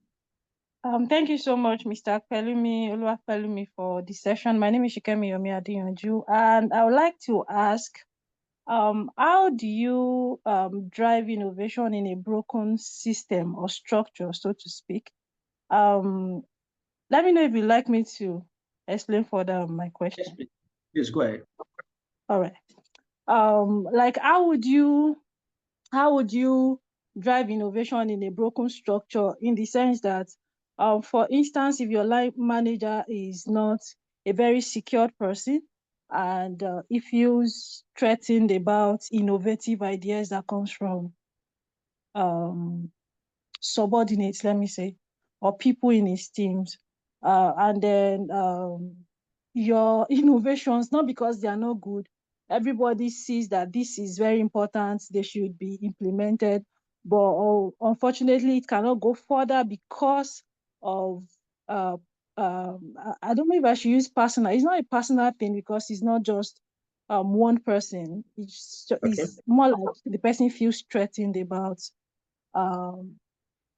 Thank you so much, Mr. Oluwakolemi, for the session. My name is Shikemi Yomi Adeyanju, and I would like to ask, how do you drive innovation in a broken system or structure, so to speak? Let me know if you'd like me to explain further my question. Yes, go ahead. All right. Like, how would you drive innovation in a broken structure, in the sense that, for instance, if your line manager is not a very secured person and he feels threatened about innovative ideas that comes from subordinates, let me say, or people in his teams, and then your innovations, not because they are not good, everybody sees that this is very important, they should be implemented, but unfortunately it cannot go further because of I don't know if I should use personal. It's not a personal thing because it's not just one person. It's more like the person feels threatened about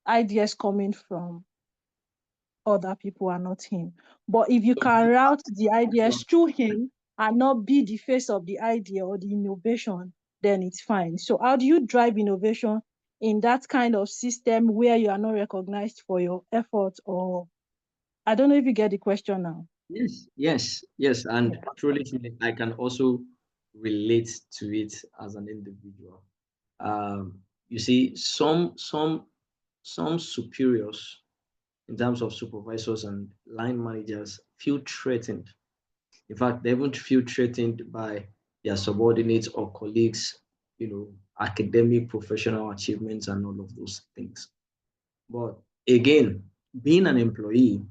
ideas coming from other people and not him. But if you can route the ideas through him and not be the face of the idea or the innovation, then it's fine. So how do you drive innovation in that kind of system where you are not recognized for your efforts? Or I don't know if you get the question now. Yes. And truly, I can also relate to it as an individual. You see, some superiors, in terms of supervisors and line managers, feel threatened. In fact, they even feel threatened by their subordinates or colleagues, academic, professional achievements, and all of those things. But again, being an employee,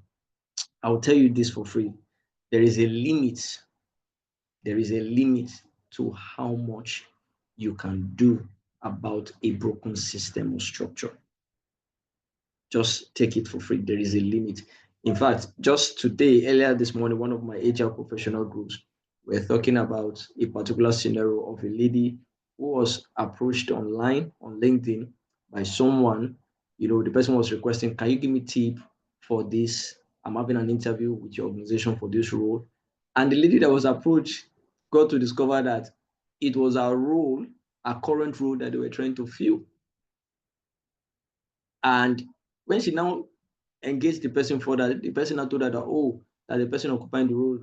I'll tell you this for free. There is a limit. There is a limit to how much you can do about a broken system or structure. Just take it for free. There is a limit. In fact, just today, earlier this morning, one of my HR professional groups were talking about a particular scenario of a lady who was approached online on LinkedIn by someone. The person was requesting, can you give me tip for this? I'm having an interview with your organization for this role. And the lady that was approached got to discover that it was a role, a current role that they were trying to fill. And when she now engaged the person further, the person now told her that the person occupying the role,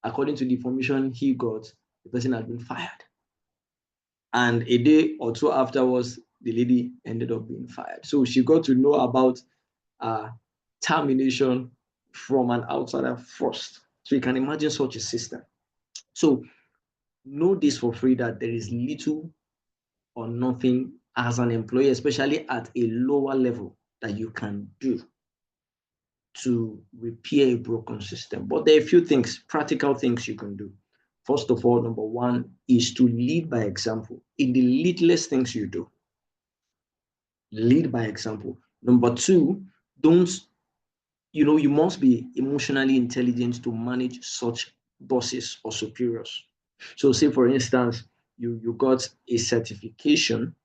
according to the information he got, the person had been fired. And a day or two afterwards, the lady ended up being fired. So she got to know about termination from an outsider first. So you can imagine such a system. So know this for free, that there is little or nothing as an employee, especially at a lower level, that you can do to repair a broken system. But there are a few things, practical things you can do. First of all, number one is to lead by example in the littlest things you do. Lead by example. Number two, you must be emotionally intelligent to manage such bosses or superiors. So say, for instance, you got a certification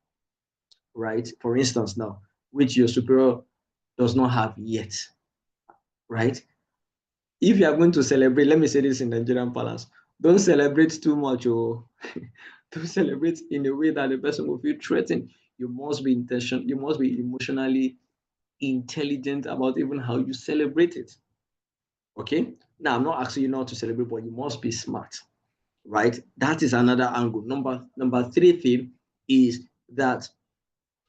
right? For instance, now, which your superior does not have yet, right? If you are going to celebrate, let me say this in Nigerian parlance, don't celebrate too much, or don't celebrate in a way that the person will feel threatened. You must be intentional, you must be emotionally intelligent about even how you celebrate it. Okay. Now I'm not asking you not to celebrate, but you must be smart, right? That is another angle. Number three thing is that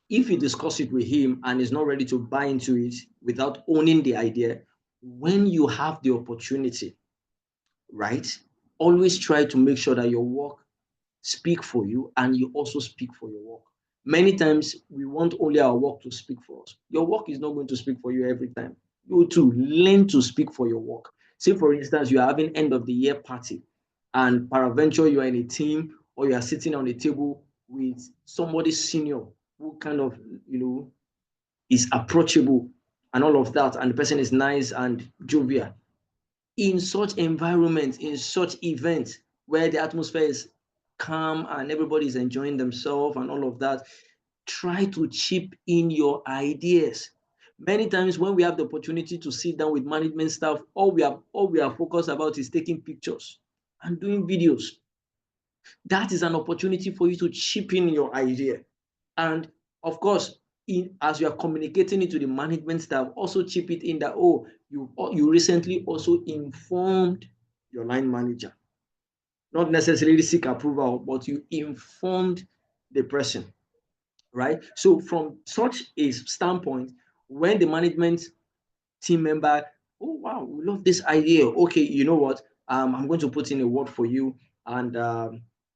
if you discuss it with him and is not ready to buy into it without owning the idea, when you have the opportunity, right, always try to make sure that your work speak for you and you also speak for your work. Many times we want only our work to speak for us. Your work is not going to speak for you every time. You too learn to speak for your work. Say, for instance, you are having end of the year party, and peradventure you are in a team or you are sitting on a table with somebody senior who kind of, is approachable and all of that, and the person is nice and jovial. In such environments, in such events where the atmosphere is calm and everybody is enjoying themselves and all of that, try to chip in your ideas. Many times when we have the opportunity to sit down with management staff, all we are focused about is taking pictures and doing videos. That is an opportunity for you to chip in your idea. And of course, as you are communicating it to the management staff, also chip it in that, you recently also informed your line manager. Not necessarily seek approval, but you informed the person, right? So from such a standpoint, when the management team member, oh wow, we love this idea. Okay, you know what? I'm going to put in a word for you, and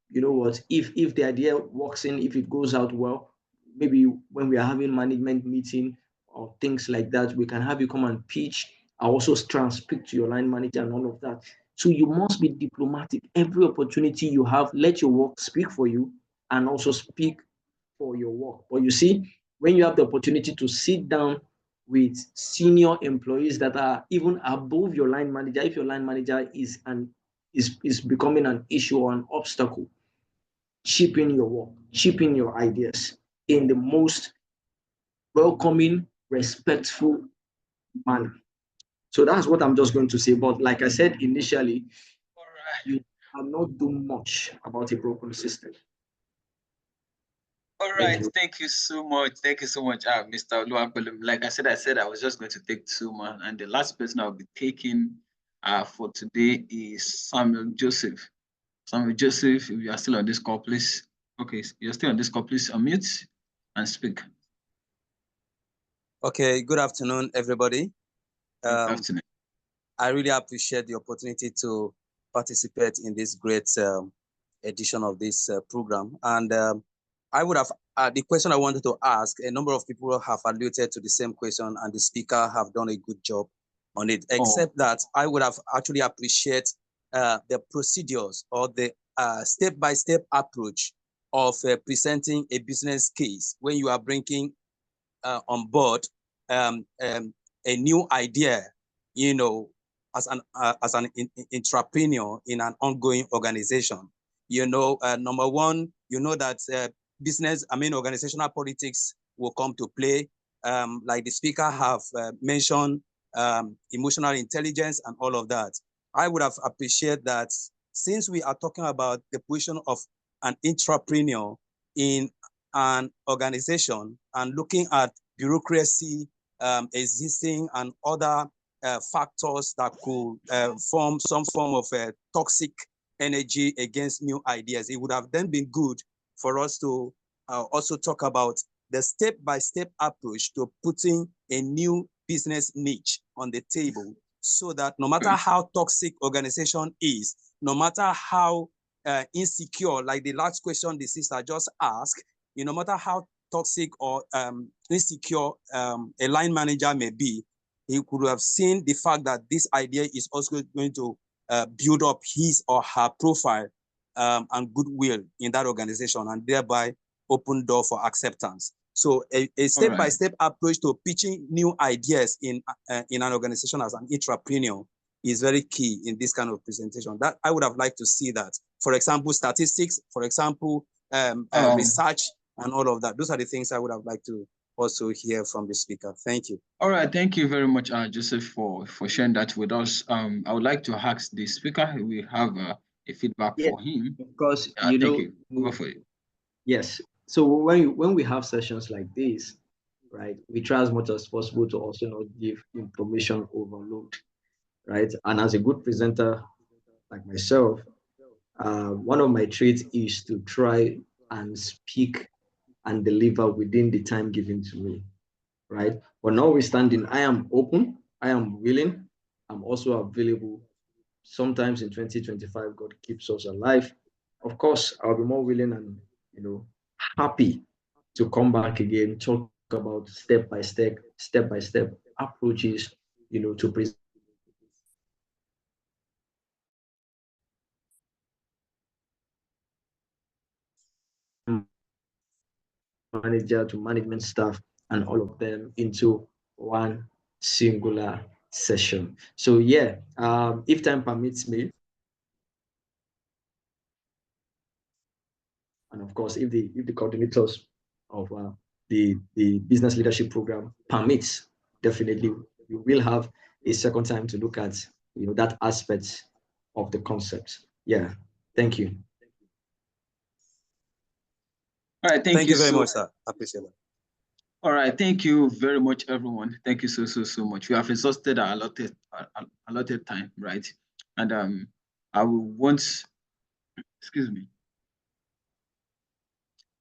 you know what? If the idea works in, if it goes out well, maybe when we are having management meeting or things like that, we can have you come and pitch. I also try and speak to your line manager and all of that. So you must be diplomatic. Every opportunity you have, let your work speak for you, and also speak for your work. But you see, when you have the opportunity to sit down with senior employees that are even above your line manager, if your line manager is becoming an issue or an obstacle, chip in your work, chip in your ideas in the most welcoming, respectful manner. So that's what I'm just going to say. But like I said initially, All right. you cannot do much about a broken system. All Thank right, you. thank you so much. Thank you so much, Mr. Oluwapelum. Like I said I was just going to take two more, and the last person I'll be taking for today is Samuel Joseph. Samuel Joseph, if you are still on this call, please. Okay, you're still on this call, please unmute and speak. Okay, good afternoon, everybody. Good afternoon. I really appreciate the opportunity to participate in this great edition of this program. And I would have, the question I wanted to ask, a number of people have alluded to the same question, and the speaker have done a good job on it, except that I would have actually appreciate the procedures or the step-by-step approach of presenting a business case when you are bringing on board a new idea, as an entrepreneur in an ongoing organization. Number one, that organizational politics will come to play. Like the speaker have mentioned, emotional intelligence and all of that. I would have appreciated that, since we are talking about the position of an entrepreneur in an organization and looking at bureaucracy existing and other factors that could form some form of toxic energy against new ideas, it would have then been good for us to also talk about the step-by-step approach to putting a new business niche on the table, so that no matter how toxic organization is, no matter how insecure, like the last question the sister just asked, no matter how toxic or insecure a line manager may be, he could have seen the fact that this idea is also going to build up his or her profile and goodwill in that organization, and thereby open door for acceptance. So a step-by-step approach to pitching new ideas in an organization as an entrepreneur is very key in this kind of presentation. That I would have liked to see that. For example, statistics, for example, research and all of that. Those are the things I would have liked to also hear from the speaker. Thank you. All right, thank you very much, Joseph, for sharing that with us. I would like to ask the speaker. We have a feedback for him. Because Thank you. Over for you. Yes. So when we have sessions like this, right, we try as much as possible to also not give information overload, right? And as a good presenter like myself, one of my traits is to try and speak and deliver within the time given to me, right? But notwithstanding, I am open, I am willing, I'm also available. Sometimes in 2025, God keeps us alive. Of course, I'll be more willing and happy to come back again, talk about step by step approaches, to present manager to management staff and all of them into one singular session. So yeah, if time permits me, and of course, if the coordinators of the business leadership program permits, definitely we will have a second time to look at that aspect of the concept. Yeah, thank you. All right, Thank you very much, sir. I appreciate it. All right, thank you very much, everyone. Thank you so much. We have exhausted our allotted time, right? And I will want, excuse me.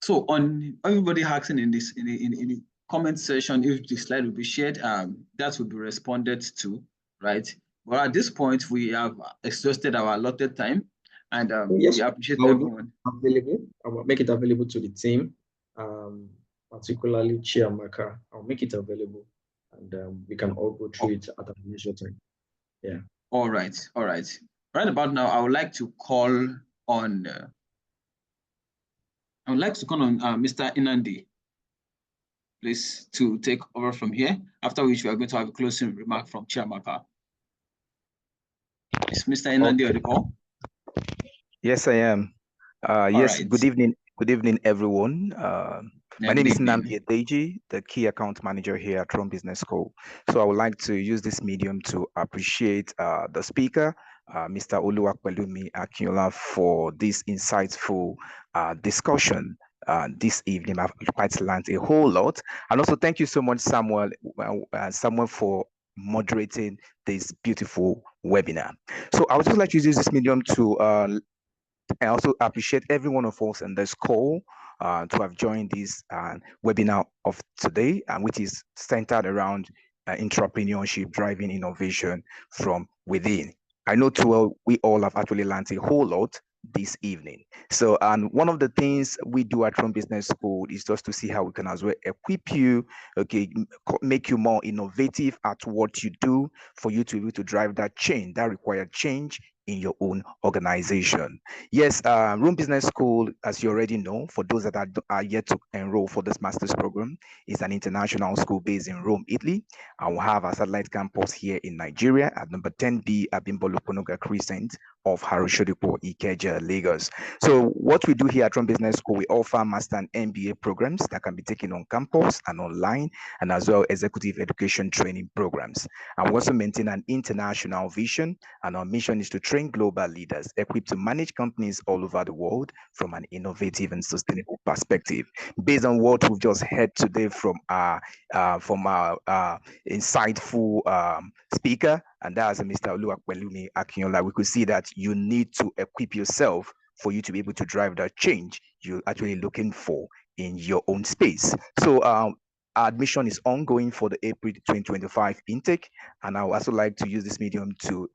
So on everybody asking in the comment section if the slide will be shared, that will be responded to, right? But at this point, we have exhausted our allotted time, and yes, we appreciate everyone. Available. I will make it available to the team, particularly Chair Maka. I'll make it available, and we can all go through it at a leisure time. Yeah. All right. Right about now, I would like to call on. Mr. Inandi, please, to take over from here, after which we are going to have a closing remark from Chair Maka. Is Mr. Inandi on the call? Yes, I am. Yes, right. Good evening, everyone. My name is Namdi Adeji, the Key Account Manager here at Rome Business School. So I would like to use this medium to appreciate the speaker, Mr. Oluwapelumi Akinola, for this insightful discussion this evening. I've quite learned a whole lot. And also thank you so much, Samuel, for moderating this beautiful webinar. So I would just like to use this medium to I also appreciate every one of us in this call to have joined this webinar of today, which is centered around intrapreneurship, driving innovation from within. I know too well we all have actually learned a whole lot this evening. So, and one of the things we do at Rome Business School is just to see how we can as well equip you, okay, make you more innovative at what you do for you to be able to drive that change, that required change in your own organization. Yes, Rome Business School, as you already know, for those that are yet to enroll for this master's program, is an international school based in Rome, Italy. And we have a satellite campus here in Nigeria at number 10B Abimbolo Crescent of Haroshodiko, Ikeja, Lagos. So what we do here at Rome Business School, we offer master and MBA programs that can be taken on campus and online, and as well executive education training programs. And we also maintain an international vision, and our mission is to train global leaders equipped to manage companies all over the world from an innovative and sustainable perspective. Based on what we've just heard today from our insightful speaker, and that's Mr. Oluwapelumi Akinola, we could see that you need to equip yourself for you to be able to drive that change you're actually looking for in your own space. So our admission is ongoing for the April 2025 intake, and I would also like to use this medium to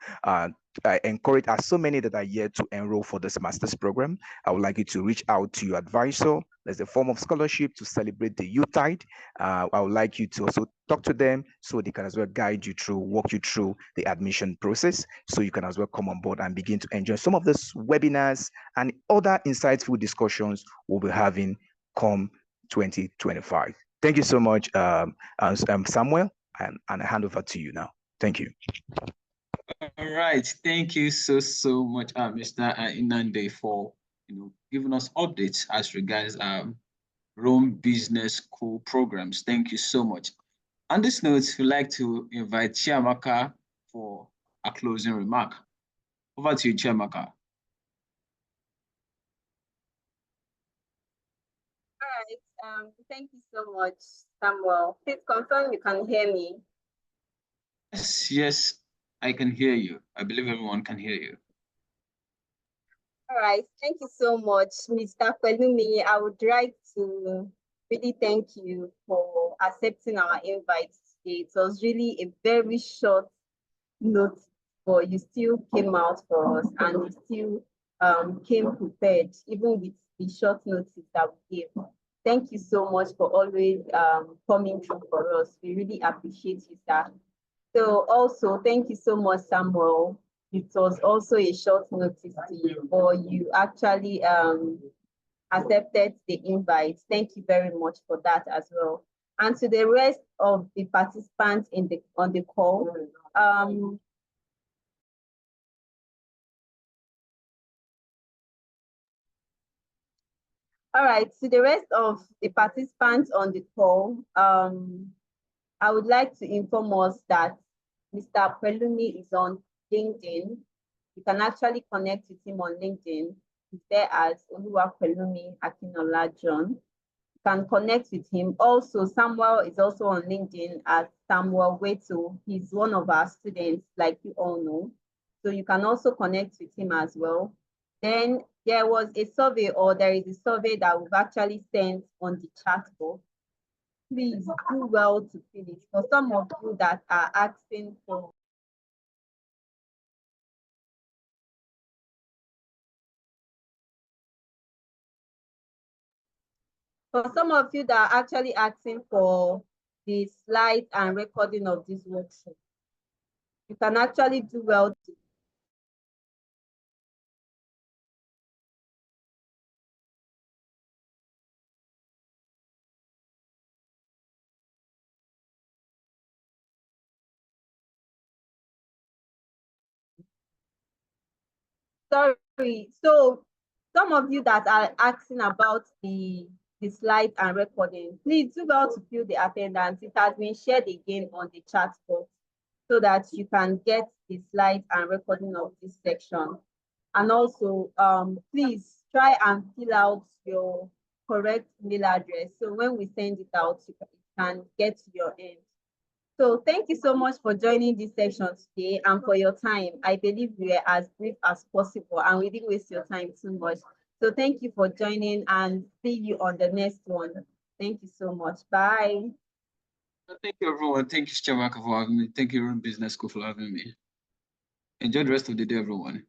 encourage as so many that are yet to enroll for this master's program. I would like you to reach out to your advisor. There's a form of scholarship to celebrate the Youth-tide. I would like you to also talk to them so they can as well guide you through, walk you through the admission process, so you can as well come on board and begin to enjoy some of these webinars and other insightful discussions we'll be having come 2025. Thank you so much, Samuel, and I hand over to you now. Thank you. All right, thank you so much, Mr. Inande, for giving us updates as regards Rome Business School programs. Thank you so much. On this note, we'd like to invite Chiamaka for a closing remark. Over to you, Chiamaka. All right. Thank you so much, Samuel. Please confirm you can hear me. Yes, I can hear you. I believe everyone can hear you. All right. Thank you so much, Mr. Pelumi. I would like to really thank you for accepting our invite today. It was really a very short note, but you still came out for us and you still came prepared, even with the short notice that we gave. Thank you so much for always coming through for us. We really appreciate you, sir. So also, thank you so much, Samuel. It was also a short notice to you, but you actually accepted the invite. Thank you very much for that as well. And to the rest of the participants on the call, all right, to the rest of the participants on the call, I would like to inform us that Mr. Pelumi is on LinkedIn. You can actually connect with him on LinkedIn. He's there as Oluwa Pelumi Akinola John. You can connect with him. Also, Samuel is also on LinkedIn as Samuel Weto. He's one of our students, like you all know. So you can also connect with him as well. Then there was a survey, or there is a survey that we've actually sent on the chat box. Please do well to fill it. For some of you that are asking for some of you that are actually asking for the slides and recording of this workshop, you can actually do well to sorry. So some of you that are asking about the slides and recording, please do well to fill the attendance. It has been shared again on the chat box so that you can get the slides and recording of this section. And also, please try and fill out your correct email address. So when we send it out, you can get to your end. So thank you so much for joining this session today and for your time. I believe we were as brief as possible and we didn't waste your time too much. So thank you for joining and see you on the next one. Thank you so much. Bye. Thank you, everyone. Thank you, Chiamaka, for having me. Thank you, Rome Business School, for having me. Enjoy the rest of the day, everyone.